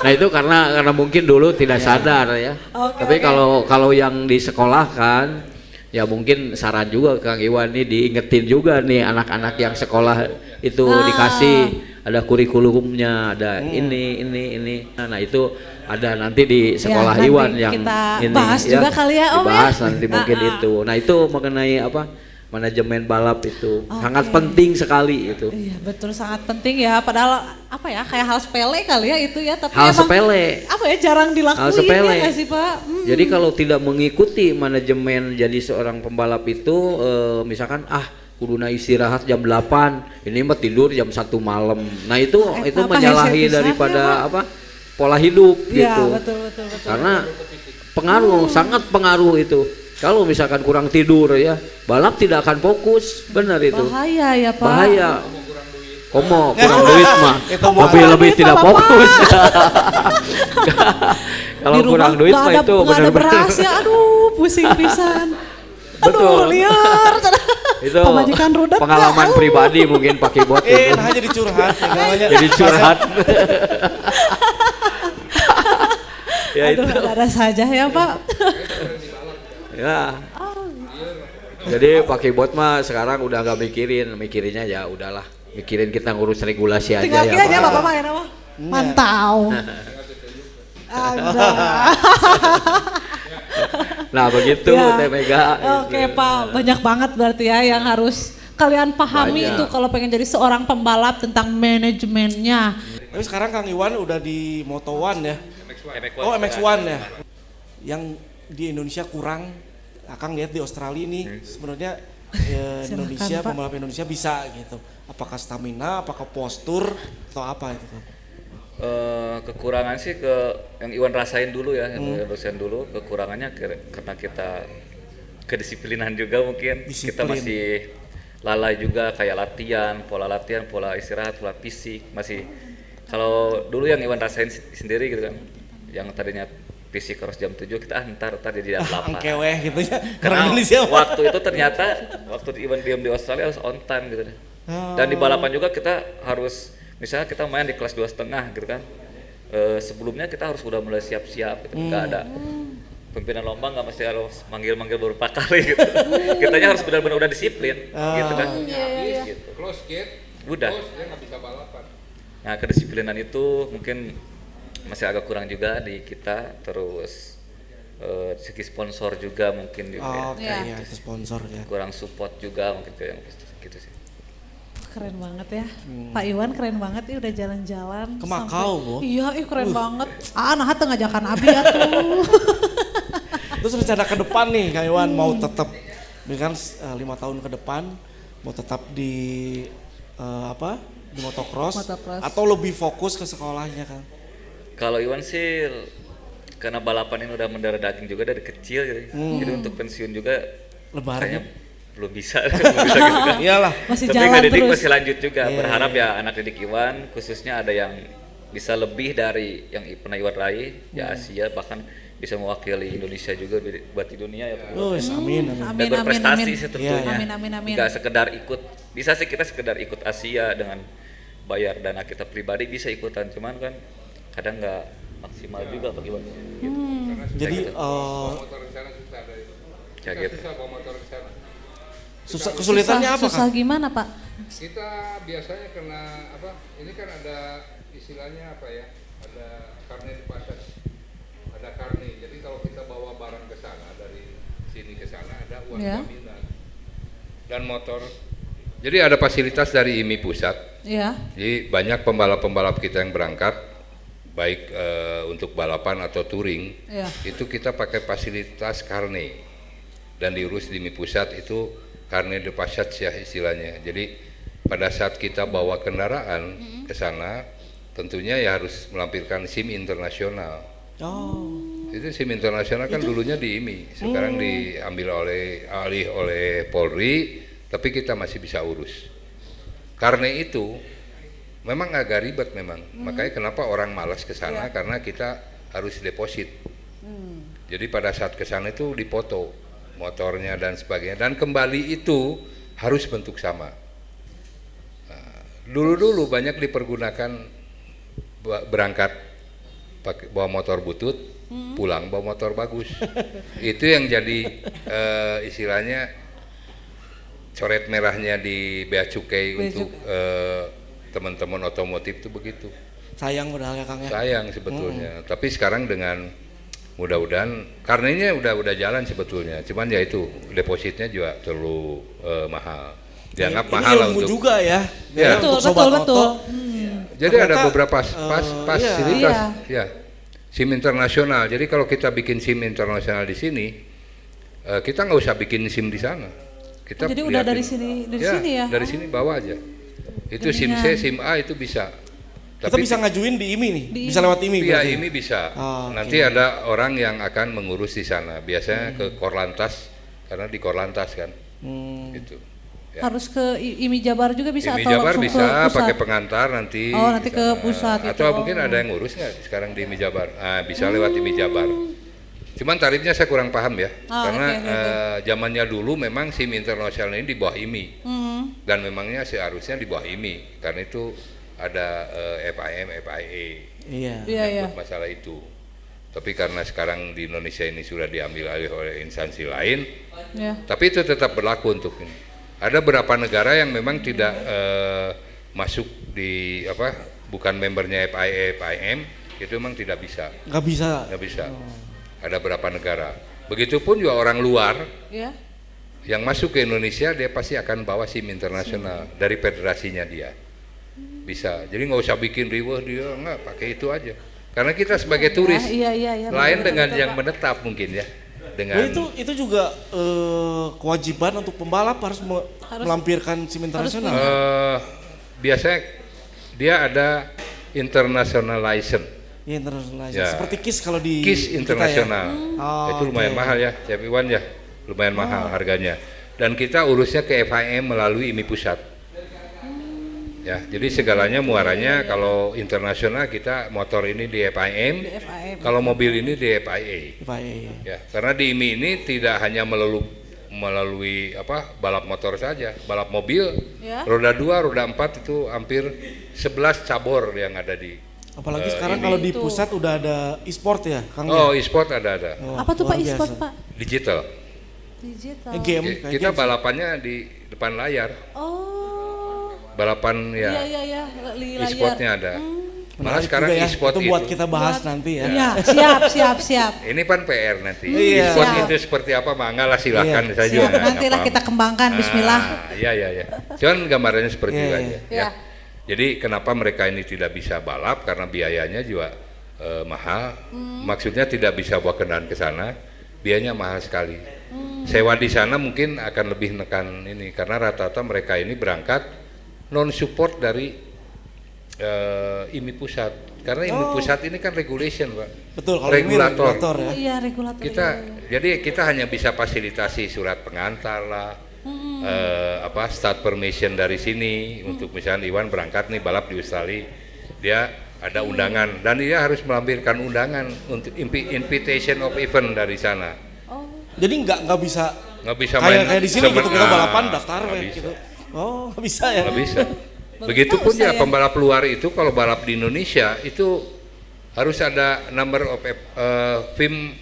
Nah itu karena mungkin dulu tidak sadar ya. Tapi kalau yang di sekolah kan, ya mungkin saran juga Kang Iwan nih, diingetin juga nih anak-anak yang sekolah itu dikasih ada kurikulumnya, ada ini. Nah itu ada nanti di sekolah nanti Iwan yang kita ini bahas juga kali ya, Om, dibahas ya? nanti mungkin itu. Nah itu mengenai apa, manajemen balap itu sangat penting sekali itu. Iya betul, sangat penting ya. Padahal apa ya, kayak hal sepele kali ya itu ya, tapi Hal emang sepele. apa ya, jarang dilakuin Hal sepele. ya nggak sih Pak? Jadi kalau tidak mengikuti manajemen jadi seorang pembalap itu, misalkan kuduna istirahat jam 8, ini mah tidur jam 1 malam. Nah itu menyalahi daripada apa, pola hidup gitu. Iya betul. Karena pengaruh, sangat pengaruh itu. Kalau misalkan kurang tidur ya, balap tidak akan fokus, benar itu. Bahaya ya Pak. Bahaya. Komo kurang duit mah, tapi kurang lebih duit, tidak Bapak. fokus. Kalau Di rumah kurang duit nggak mah ada- itu nggak ada benar-benar. beras ya, aduh pusing pisan. Betul. Aduh liar. Itu Pemajikan rudet pengalaman Pak. pribadi mungkin pakai bot itu. Nah jadi curhat ya, namanya. Jadi curhat. Ya Aduh itu. ada saja ya Pak. Ya. Jadi pakai bot mah sekarang udah nggak mikirinnya ya udahlah, mikirin kita ngurus regulasi aja Tinggal ya. aja Pak. Bapak main apa? Mantau. Ada. Nah begitu Ya. Teh Mega. Oke Pak, banyak banget berarti ya yang harus kalian pahami Banyak. itu kalau pengen jadi seorang pembalap, tentang manajemennya. Tapi sekarang Kang Iwan udah di Moto1 ya. MX1. Oh MX1 ya. Yang di Indonesia kurang, Akang lihat di Australia nih sebenarnya Indonesia, Pak. pembalap Indonesia bisa gitu. Apakah stamina, apakah postur atau apa itu Kang? Kekurangan sih yang Iwan rasain dulu ya, yang Iwan rasain dulu, kekurangannya karena kita kedisiplinan juga mungkin. Kita Disiplin. masih lalai juga kayak latihan, pola istirahat, pola fisik masih. Kalau dulu yang Iwan rasain sendiri gitu kan, yang tadinya fisik harus jam 7, kita ntar jadi jam 8. Angkeweh gitu ya. Karena Indonesia. waktu itu ternyata waktu Iwan diem di Australia harus on time gitu deh. Dan di balapan juga kita harus, misalnya kita main di kelas 2,5 gitu kan, sebelumnya kita harus udah mulai siap-siap gitu. Nggak ada pimpinan lomba, nggak mesti harus manggil-manggil beberapa kali gitu. Kitanya harus benar-benar udah disiplin gitu kan. Gitu. Close gate, Udah. dia nggak bisa balapan. Nah kedisiplinan itu mungkin masih agak kurang juga di kita. Terus segi sponsor juga mungkin juga ya. Oke, ya, itu sponsor ya. Kurang support juga mungkin kayak gitu sih. Keren banget ya. Pak Iwan keren banget ya udah jalan-jalan. Ke Makau, Bu. Iya, keren banget. Nah tengah ngajakan Abi atuh. Terus rencana ke depan nih Kak Iwan mau tetap kan 5 tahun ke depan mau tetap di di motocross atau lebih fokus ke sekolahnya kan? Kalau Iwan sih karena balapan ini udah mendarah daging juga dari kecil gitu. Jadi untuk pensiun juga Lebarannya kayaknya belum bisa gitu kan. Iyalah. Masih Tapi jalan nggak didik terus. masih lanjut juga. Berharap ya anak didik Iwan khususnya ada yang bisa lebih dari yang pernah Iwan raih di Asia, bahkan bisa mewakili Indonesia juga buat di dunia ya Pak. Amin. Dan berprestasi sih tentunya. Amin. Nggak sekedar ikut, bisa sih kita sekedar ikut Asia dengan bayar dana kita pribadi bisa ikutan, cuman kan kadang nggak maksimal juga bagaimana. Jadi motor di sana susah ada itu. Ya gitu. Susah bawa motor di sana. kesulitannya apa Susah Kang? gimana Pak? Kita biasanya kena apa? Ini kan ada istilahnya apa ya? Ada karne di pasar. Ada karne. Jadi kalau kita bawa barang ke sana dari sini ke sana ada uang jaminan. Dan motor. Jadi ada fasilitas dari IMI pusat. Iya. Jadi banyak pembalap-pembalap kita yang berangkat baik untuk balapan atau touring. Itu kita pakai fasilitas karne. Dan diurus di IMI pusat itu karne de pasat ya istilahnya. Jadi pada saat kita bawa kendaraan ke sana tentunya ya harus melampirkan SIM internasional. Itu SIM internasional kan dulunya di IMI, sekarang diambil alih oleh Polri, tapi kita masih bisa urus. Karena itu memang agak ribet memang. Makanya kenapa orang malas ke sana karena kita harus deposit. Jadi pada saat ke sana itu dipoto motornya dan sebagainya, dan kembali itu harus bentuk sama. Dulu banyak dipergunakan berangkat pakai bawa motor butut, pulang bawa motor bagus. Itu yang jadi istilahnya coret merahnya di bea cukai untuk teman-teman otomotif itu begitu. Sayang padahal ya Kang ya. Sayang sebetulnya. Tapi sekarang dengan mudah-mudahan karenanya udah jalan sebetulnya. Cuman ya itu depositnya juga terlalu mahal. Dianggap Ini mahal ilmu untuk juga ya. Ya. Untuk sobat Betul. moto. Jadi Ternyata, ada beberapa fasilitas Iya. ya. SIM internasional. Jadi kalau kita bikin SIM internasional di sini, kita nggak usah bikin SIM di sana. Kita Jadi udah dari liatin. sini sini ya. Dari sini bawa aja. Itu SIM C, SIM A itu bisa. Kita bisa ngajuin di IMI nih. Bisa lewat IMI Via berarti? IMI bisa. Oke. Nanti ada orang yang akan mengurus di sana. Biasanya ke Korlantas karena di Korlantas kan. Gitu. Ya. Harus ke IMI Jabar juga bisa IMI atau Jabar langsung bisa ke pusat? pakai pengantar nanti. Oh, nanti bisa. ke pusat gitu. Atau mungkin ada yang ngurus nggak sekarang di IMI Jabar? Bisa lewat IMI Jabar. Cuman tarifnya saya kurang paham ya, karena zamannya dulu memang SIM internasional ini di bawah IMI dan memangnya seharusnya di bawah IMI karena itu ada FIM, FIA menyangkut masalah itu. Tapi karena sekarang di Indonesia ini sudah diambil alih oleh instansi lain, tapi itu tetap berlaku untuk ini. Ada beberapa negara yang memang tidak masuk di bukan membernya FIA, FIM, itu memang tidak bisa. Nggak bisa. Nggak bisa. Ada beberapa negara. Begitupun juga orang luar yang masuk ke Indonesia dia pasti akan bawa SIM internasional dari federasinya dia. Bisa. Jadi nggak usah bikin riweh dia, nggak pakai itu aja. Karena kita sebagai turis lain dengan yang menetap mungkin ya. Dengan itu juga kewajiban untuk pembalap harus melampirkan SIM internasional. Biasanya dia ada international license. Ya, internasional. Seperti KIS kalau di KIS internasional. Itu lumayan mahal ya, Chef Iwan ya. Lumayan mahal harganya. Dan kita urusnya ke FIM melalui IMI pusat. Ya, jadi segalanya muaranya kalau internasional kita motor ini di FIM, kalau mobil ini di FIA. Ya, karena di IMI ini tidak hanya melalui balap motor saja, balap mobil, roda 2, roda 4 itu hampir 11 cabur yang ada di. Apalagi sekarang kalau di pusat udah ada e-sport ya, Kang. E-sport ada. Apa tuh Pak e-sport Pak? Digital. Game. Kita balapannya di depan layar. Balapan ya. Iya, di layar. E-sportnya ada. Malah Menarik sekarang juga ya. e-sport Itu buat itu. kita bahas nanti ya. Iya, siap. Ini kan PR nanti. Iya. E-sport Siap. itu seperti apa, mangga lah silakan Iya. saja. Siap, nggak nantilah apa-apa. kita kembangkan, bismillah. Iya. Cuman gambarannya seperti Iya, itu iya. aja. Iya. Ya. Jadi kenapa mereka ini tidak bisa balap karena biayanya juga mahal. Maksudnya tidak bisa bawa kendaraan ke sana, biayanya mahal sekali. Sewa di sana mungkin akan lebih menekan ini karena rata-rata mereka ini berangkat non support dari IMI pusat. Karena IMI pusat ini kan regulation, Pak. Betul, kalau ini regulator ya. Iya, regulator. Jadi kita hanya bisa fasilitasi surat pengantar lah, start permission dari sini untuk misalnya Iwan berangkat nih balap di Australia, dia ada undangan dan dia harus melampirkan undangan untuk invitation of event dari sana. Jadi nggak bisa Main kayak di sini gitu kita Nah, balapan daftar nggak weh, bisa. gitu. Oh, nggak bisa ya. Nggak bisa. Begitupun ya pembalap luar itu kalau balap di Indonesia itu harus ada number of FIM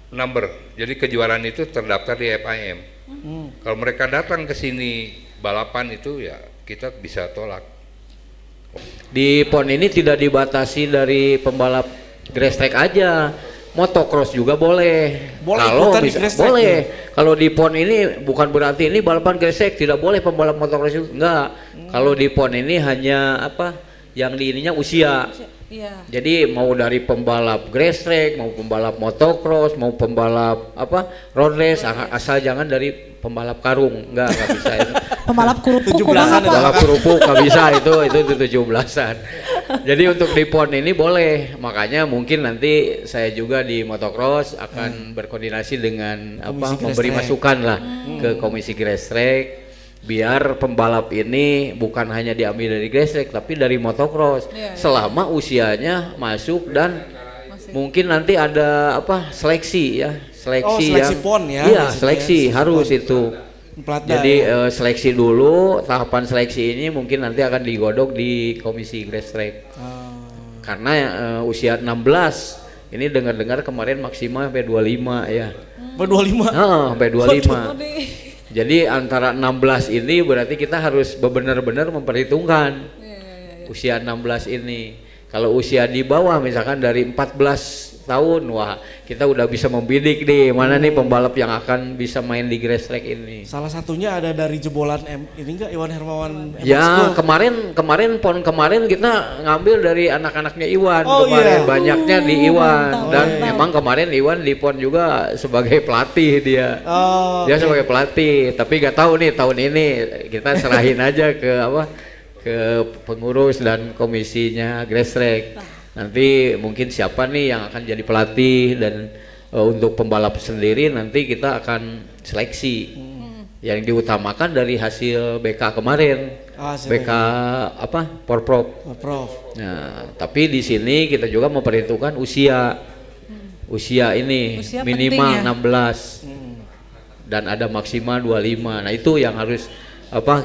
number. Jadi kejuaraan itu terdaftar di FIM. Kalau mereka datang ke sini balapan itu ya kita bisa tolak. Di PON ini tidak dibatasi dari pembalap grass track aja, motocross juga boleh. Boleh Kalau ikutan di bisa, grass track boleh. ya? Kalau di PON ini bukan berarti ini balapan grass track tidak boleh pembalap motocross itu enggak. Kalau di PON ini hanya yang di ininya usia. Iya. Jadi mau dari pembalap grass track, mau pembalap motocross, mau pembalap road race, asal jangan dari pembalap karung, enggak bisa itu. Pembalap kerupuk 17-an udah ya, apa? Pembalap kerupuk nggak bisa itu 17-an. Jadi untuk di PON ini boleh, makanya mungkin nanti saya juga di motocross akan berkoordinasi dengan Komisi Grass memberi Track. masukan lah ke komisi grass track biar pembalap ini bukan hanya diambil dari grass track tapi dari motocross selama usianya masuk dan mungkin nanti ada seleksi ya seleksi seleksi yang PON ya, iya maksudnya, seleksi seleksi harus PON. itu. Platda Jadi ya. seleksi dulu, tahapan seleksi ini mungkin nanti akan digodok di komisi grass track. Karena usia 16, ini dengar-dengar kemarin maksimal sampai 25 ya. Sampai 25. Sampai 25. Jadi antara 16 ini berarti kita harus benar-benar memperhitungkan usia 16 ini. Kalau usia di bawah misalkan dari 14 tahun, wah kita udah bisa membidik nih mana nih pembalap yang akan bisa main di grass track ini. Salah satunya ada dari jebolan ini enggak Iwan Hermawan Ya kemarin PON kemarin kita ngambil dari anak-anaknya Iwan kemarin iya. banyaknya di Iwan dan iya. emang kemarin Iwan di PON juga sebagai pelatih dia. Dia sebagai pelatih tapi nggak tahu nih tahun ini kita serahin aja ke pengurus dan komisinya grass track. Nanti mungkin siapa nih yang akan jadi pelatih dan untuk pembalap sendiri nanti kita akan seleksi. Yang diutamakan dari hasil BK kemarin. BK Porprov. Nah, tapi di sini kita juga memperhitungkan usia. Usia ini Usia minimal penting ya? 16. Dan ada maksimal 25. Nah, itu yang harus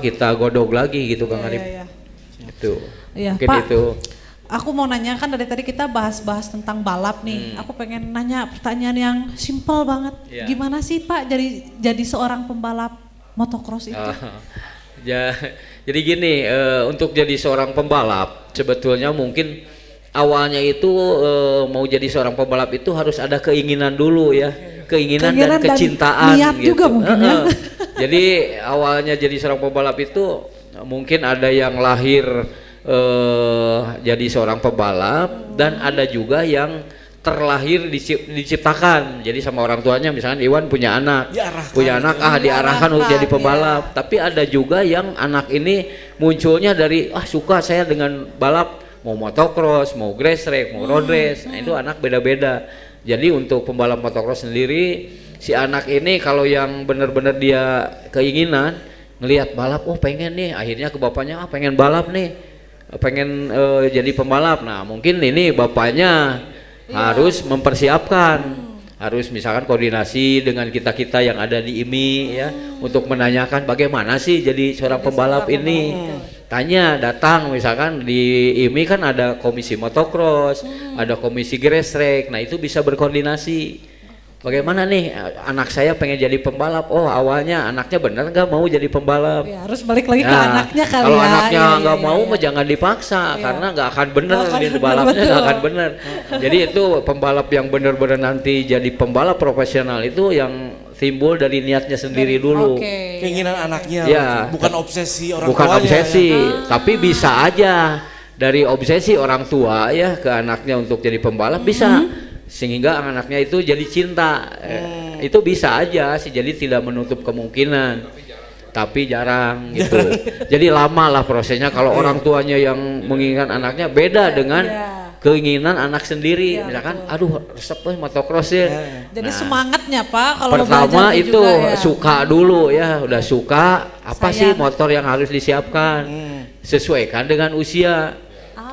kita godok lagi gitu Kang Arif. Itu. Iya, Mungkin Pak. itu. Aku mau nanya kan dari tadi kita bahas-bahas tentang balap nih. Aku pengen nanya pertanyaan yang simpel banget. Iya. Gimana sih Pak jadi seorang pembalap motocross itu? Jadi gini, untuk jadi seorang pembalap sebetulnya mungkin awalnya itu mau jadi seorang pembalap itu harus ada keinginan dulu ya, keinginan dan kecintaan niat gitu. juga mungkin ya. Jadi awalnya jadi seorang pembalap itu mungkin ada yang lahir jadi seorang pembalap dan ada juga yang terlahir diciptakan. Jadi sama orang tuanya misalkan Iwan punya anak, diarahkan untuk jadi pembalap. Tapi ada juga yang anak ini munculnya dari suka saya dengan balap, mau motocross, mau grass track, mau road race. Nah, itu anak beda-beda. Jadi untuk pembalap motocross sendiri si anak ini kalau yang benar-benar dia keinginan ngelihat balap, pengen nih, akhirnya ke bapaknya pengen balap nih. Pengen jadi pembalap. Nah, mungkin ini bapaknya harus mempersiapkan, harus misalkan koordinasi dengan kita-kita yang ada di IMI ya untuk menanyakan bagaimana sih jadi seorang pembalap ini. Tanya, datang misalkan di IMI kan ada komisi motocross, ada komisi grass track. Nah, itu bisa berkoordinasi. bagaimana nih anak saya pengen jadi pembalap? Oh awalnya anaknya benar nggak mau jadi pembalap? Ya, harus balik lagi ke Nah, anaknya kali kalau ya. anaknya Iya, nggak iya, mau iya. mah jangan dipaksa karena nggak akan benar Nggak akan di bener, balapnya nggak betul. akan benar. Jadi itu pembalap yang benar-benar nanti jadi pembalap profesional itu yang timbul dari niatnya sendiri dulu. Oke. Keinginan anaknya, Ya. bukan obsesi orang Bukan tuanya. obsesi, Ya. tapi bisa aja dari obsesi orang tua ya ke anaknya untuk jadi pembalap bisa, sehingga anaknya itu jadi cinta. Itu bisa aja sih, jadi tidak menutup kemungkinan. Tapi jarang gitu. Jadi lama lah prosesnya kalau orang tuanya yang menginginkan anaknya beda dengan keinginan anak sendiri. Misalkan aduh resep motocross ya. Jadi semangatnya Pak kalau Pertama belajarnya itu juga, ya. suka dulu ya, udah suka apa sih Sayang. motor yang harus disiapkan, sesuaikan dengan usia.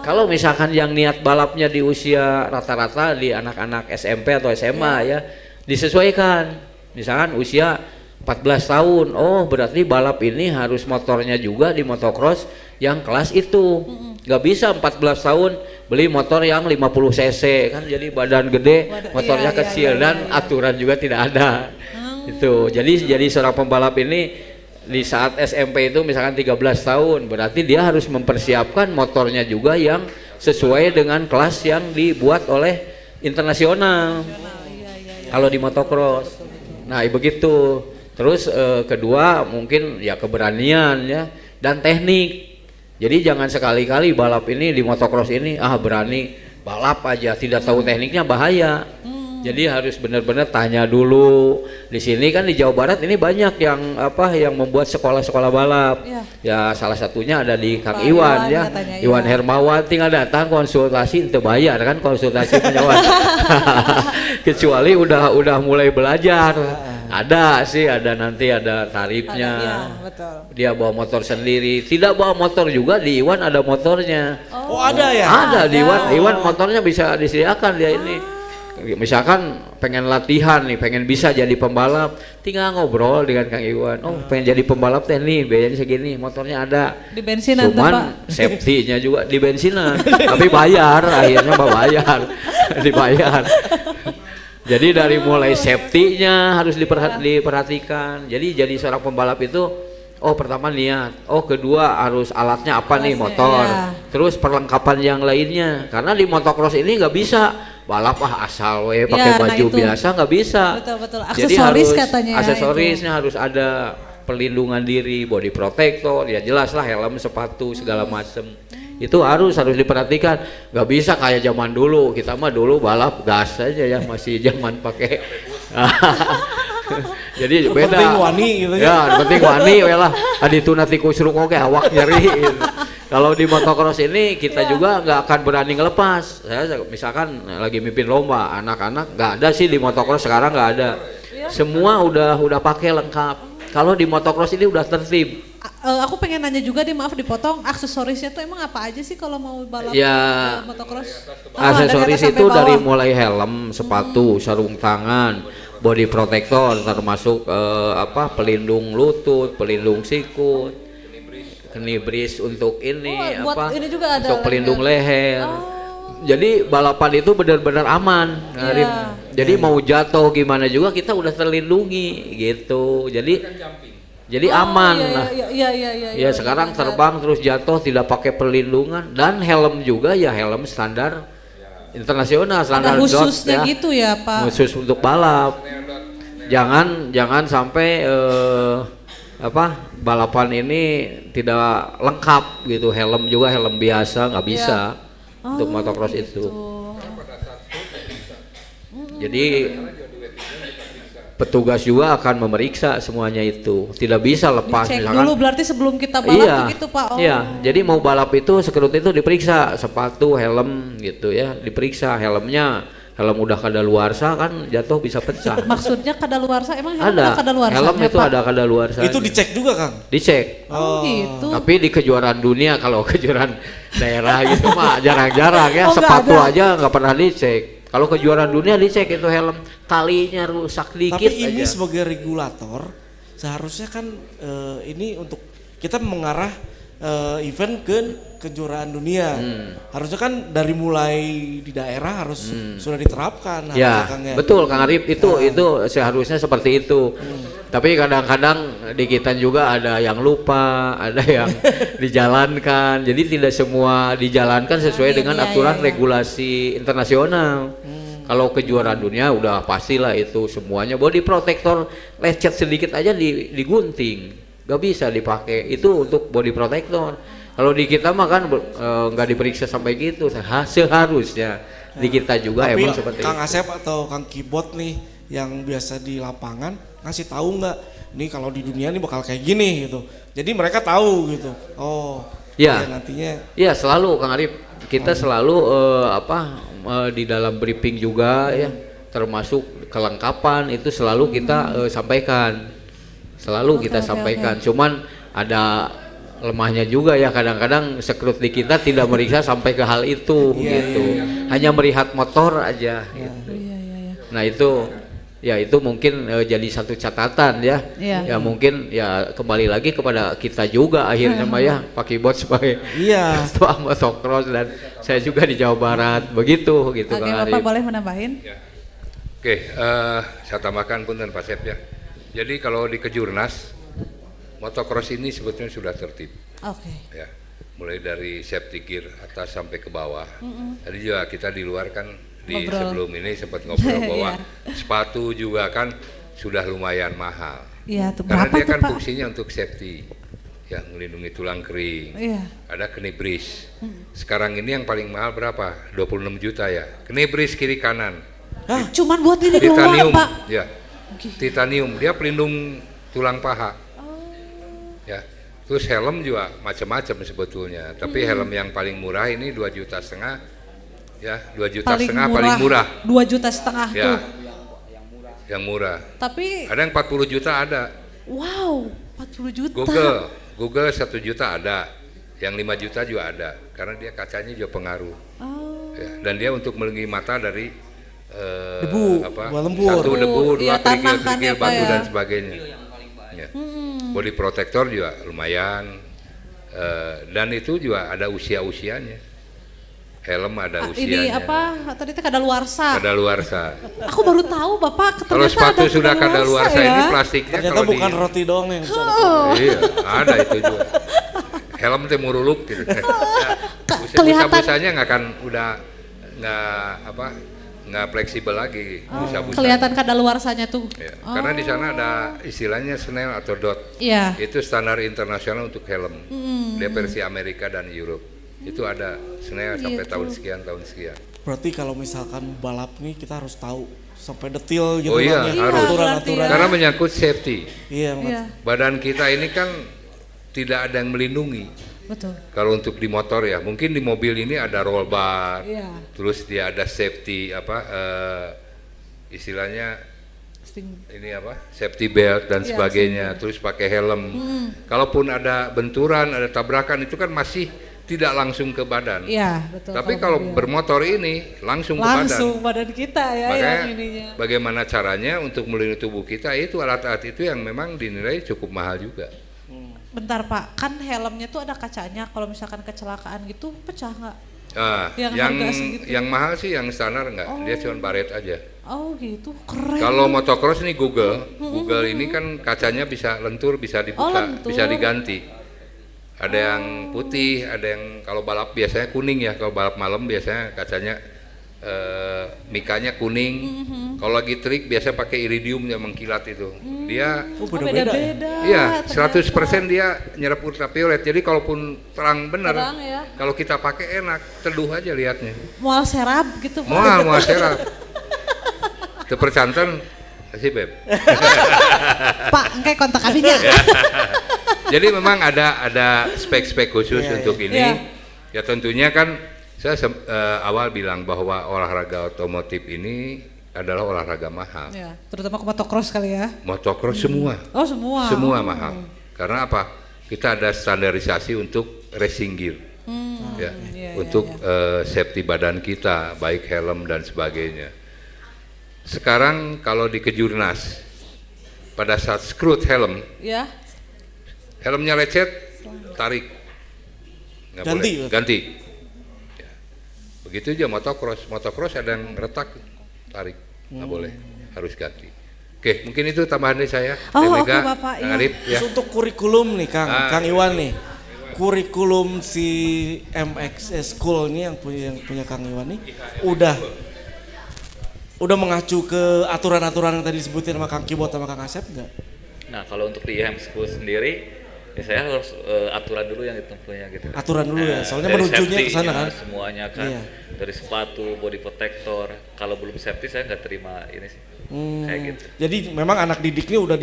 Kalau misalkan yang niat balapnya di usia rata-rata di anak-anak SMP atau SMA ya, disesuaikan. Misalkan usia 14 tahun, oh berarti balap ini harus motornya juga di motocross yang kelas itu. Nggak bisa 14 tahun beli motor yang 50 cc kan jadi badan gede, motornya iya, kecil iya, dan aturan juga tidak ada. Itu. Jadi seorang pembalap ini di saat SMP itu misalkan 13 tahun, berarti dia harus mempersiapkan motornya juga yang sesuai dengan kelas yang dibuat oleh internasional. Kalau di motocross. Nah, begitu. Terus kedua mungkin ya keberanian ya dan teknik. Jadi jangan sekali-kali balap ini di motocross ini berani balap aja tidak tahu tekniknya bahaya. Jadi harus benar-benar tanya dulu. Di sini kan di Jawa Barat ini banyak yang membuat sekolah-sekolah balap. Ya salah satunya ada di Kang Pak Iwan ya. katanya, Iwan Hermawan tinggal datang konsultasi itu bayar kan konsultasi penyewa. Kecuali udah mulai belajar. Ada nanti ada tarifnya. Iya, betul. Dia bawa motor sendiri. Tidak bawa motor juga di Iwan ada motornya. Oh ada ya? Ada di Iwan motornya bisa disediakan dia ini. Misalkan pengen latihan nih, pengen bisa jadi pembalap, tinggal ngobrol dengan Kang Iwan. Oh, pengen jadi pembalap teh nih, biayanya segini, motornya ada. Di bensinan tuh, Pak. Cuman safety-nya juga di bensinan, tapi bayar, akhirnya bayar, dibayar. Jadi dari mulai safety-nya harus diperhatikan. Jadi seorang pembalap itu pertama niat, kedua harus alatnya apa nih motor, terus perlengkapan yang lainnya. Karena di motocross ini nggak bisa balap asal pakai baju biasa nggak bisa. Betul. Jadi Aksesoris harus katanya. aksesorisnya harus ada perlindungan diri, body protector, ya jelas lah helm, sepatu segala macem. Itu harus diperhatikan. Nggak bisa kayak zaman dulu. Kita mah dulu balap gas aja ya, masih zaman pakai. Jadi beda. Penting wani gitu ya. Penting wani lah. Aditu nanti kusruk oke awak nyeri. Gitu. Kalau di motocross ini kita juga nggak akan berani ngelepas. Saya misalkan lagi mimpin lomba, anak-anak nggak ada sih di motocross sekarang nggak ada. Semua udah pakai lengkap. Kalau di motocross ini udah tertib. Aku pengen nanya juga maaf dipotong, aksesorisnya tuh emang apa aja sih kalau mau balap motocross? Aksesoris itu dari mulai helm, sepatu, sarung tangan, body protector termasuk pelindung lutut, pelindung sikut, knibris untuk ini ini juga ada untuk pelindung leher. Jadi balapan itu benar-benar aman. Jadi mau jatuh gimana juga kita udah terlindungi gitu. Jadi aman lah. Iya, sekarang terbang terus jatuh tidak pakai perlindungan dan helm juga ya helm standar internasional, standar khususnya gitu ya Pak. Khusus untuk balap. Jangan sampai balapan ini tidak lengkap gitu, helm juga helm biasa nggak bisa untuk motocross itu. Jadi petugas juga akan memeriksa semuanya itu, tidak bisa lepas. Dicek misalkan dulu berarti sebelum kita balap gitu Pak. Iya, jadi mau balap itu sekirut itu diperiksa sepatu, helm gitu ya, diperiksa helmnya. Helm udah kadaluarsa kan jatuh bisa pecah. Maksudnya kadaluarsa emang helm ada kadaluarsa? Helm itu ada kadaluarsa. Itu dicek juga Kang? Dicek. Gitu. Tapi di kejuaraan dunia, kalau kejuaraan daerah gitu mah jarang-jarang ya, sepatu aja nggak pernah dicek. Kalau kejuaraan dunia dicek itu helm, talinya rusak dikit aja. Tapi ini sebagai regulator seharusnya kan ini untuk kita mengarah event ke kejuaraan dunia. Harusnya kan dari mulai di daerah harus sudah diterapkan. Ya, betul Kang Arif, itu seharusnya seperti itu. Tapi kadang-kadang di kita juga ada yang lupa, ada yang dijalankan. Jadi tidak semua dijalankan sesuai dengan aturan regulasi internasional. Kalau kejuaraan dunia udah pastilah itu semuanya body protector lecet sedikit aja digunting, gak bisa dipakai itu untuk body protector. Kalau di kita mah kan nggak diperiksa sampai gitu, seharusnya di kita juga tapi emang seperti Kang itu. Asep atau Kang Kibot nih yang biasa di lapangan ngasih tahu nggak, nih kalau di dunia ini bakal kayak gini gitu. Jadi mereka tahu gitu. Oh, Ya. nantinya. Ya selalu Kang Arif, kita selalu di dalam briefing juga ya, termasuk kelengkapan itu selalu kita sampaikan, selalu kita sampaikan. Cuman ada lemahnya juga ya, kadang-kadang sekruti kita tidak meriksa sampai ke hal itu gitu, hanya melihat motor aja gitu. Nah itu mungkin jadi satu catatan ya. Ya mungkin ya kembali lagi kepada kita juga akhirnya mah ya, Pak Kibot sebagai ketua motocross dan saya juga di Jawa Barat begitu gitu. Oke, Bapak boleh menambahin? Oke, saya tambahkan punten Pak Sep ya. Jadi kalau di Kejurnas motocross ini sebetulnya sudah tertib. Oke. Ya, mulai dari safety gear atas sampai ke bawah. Tadi juga kita di luar kan sebelum ini sempat ngobrol bahwa sepatu juga kan sudah lumayan mahal. Iya, tuh Karena berapa dia tuh, kan Pak? fungsinya untuk safety, ya melindungi tulang kering. Iya. Ada knee-brace. Sekarang ini yang paling mahal berapa? 26 juta ya. Knee-brace kiri kanan. Cuman buat ini doang, Titanium, Pak. ya. Titanium, dia pelindung tulang paha. Ya. Terus helm juga macam-macam sebetulnya. Tapi helm yang paling murah ini 2,5 juta. Ya, 2,5 juta paling murah. 2,5 juta Ya. tuh. Yang murah. Tapi Ada yang 40 juta ada. wow, 40 juta. Google 1 juta ada. Yang 5 juta juga ada. Karena dia kacanya juga pengaruh. Ya, dan dia untuk melindungi mata dari Debu, buah lembur. satu debu, Iya, dua tanah kan kerikil ya, Pak batu ya. dan sebagainya. Ya. Body protector juga lumayan. Dan itu juga ada usia-usianya. Helm ada Ini usianya. apa? Tadi teh kadaluarsa. Kadaluarsa. Aku baru tahu Bapak Kalau ternyata sepatu ada sudah kadaluarsa ya. ini plastiknya Ternyata kalau bukan roti doang yang bisa Iya, ada itu juga. Helm teh muruluk gitu. Kelihatan- Busa-busanya nggak fleksibel lagi busa-busa. Kelihatan kadaluarsanya tuh. Ya, karena di sana ada istilahnya snail atau dot. Iya. Itu standar internasional untuk helm. Dia versi Amerika dan Europe. Itu ada snail sampai tahun sekian. Berarti kalau misalkan balap nih kita harus tahu sampai detail gitu Oh iya, kan ya, harus. aturan-aturan. Karena menyangkut safety. Iya, Iya, Badan kita ini kan tidak ada yang melindungi. betul. Kalau untuk di motor ya, mungkin di mobil ini ada roll bar, Iya. terus dia ada safety istilahnya ini safety belt dan sebagainya, terus pakai helm. Kalaupun ada benturan, ada tabrakan itu kan masih tidak langsung ke badan. Iya, betul. Tapi kalau bermotor ini langsung ke badan. langsung badan kita ya Makanya yang ininya. bagaimana caranya untuk melindungi tubuh kita, itu alat-alat itu yang memang dinilai cukup mahal juga. Bentar Pak, kan helmnya tuh ada kacanya. Kalau misalkan kecelakaan gitu pecah nggak? Yang harga segitu. yang mahal sih yang standar enggak, dia cuma baret aja. Oh gitu, keren. Kalau motocross ini Google ini kan kacanya bisa lentur, bisa dibuka, lentur. bisa diganti. Ada yang putih, ada yang kalau balap biasanya kuning ya, kalau balap malam biasanya kacanya mikanya kuning. Kalau lagi trik biasa pakai iridium yang mengkilat itu. Dia beda-beda. iya, 100% dia nyerap ultraviolet. Jadi kalaupun terang benar, Terang ya. kalau kita pakai enak, teduh aja lihatnya. Mual serap gitu Pak. Mual serap. Tepercantan sih Beb. Pak, engke kontak abinya. Jadi memang ada spek-spek khusus untuk ini. Iya. Ya tentunya kan saya awal bilang bahwa olahraga otomotif ini adalah olahraga mahal. Ya, terutama ke motocross kali ya. Motocross semua. Oh, semua. Semua mahal. Karena apa? Kita ada standarisasi untuk racing gear. Untuk safety badan kita, baik helm dan sebagainya. Sekarang kalau di Kejurnas, pada saat screw helm, Ya. helmnya lecet, tarik. nggak Ganti. boleh. Ganti. Ya. Begitu aja motocross ada yang retak, tarik, nggak boleh, harus ganti. Oke, mungkin itu tambahan dari saya. Oh, Teh oke, Mega, Bapak, Kang iya. Arif, ya. Terus untuk kurikulum nih Kang Iwan nih. Kurikulum si MXS School ini yang punya Kang Iwan nih udah mengacu ke aturan-aturan yang tadi disebutin sama Kang Kibot sama Kang Asep enggak? Nah, kalau untuk di IHM School sendiri, ya saya harus aturan dulu yang ditempuhnya gitu. Aturan dulu ya, soalnya Dari menujunya ke sana safety-nya, kan. semuanya kan, Iya. dari sepatu, body protector. Kalau belum safety saya nggak terima ini sih, kayak gitu. Jadi memang anak didik ini udah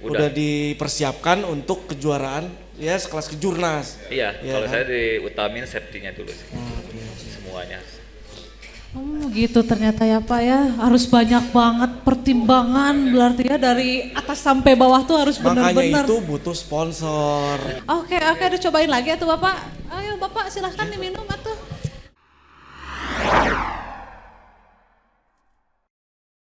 Udah. dipersiapkan untuk kejuaraan ya sekelas kejurnas. Iya, Iya kalau kan? saya diutamin safety-nya dulu sih, semuanya. Oh gitu ternyata ya Pak ya, harus banyak banget pertimbangan berarti ya dari atas sampai bawah tuh harus Makanya benar-benar. itu butuh sponsor. Oke, udah cobain lagi ya tuh Bapak. Ayo Bapak silahkan diminum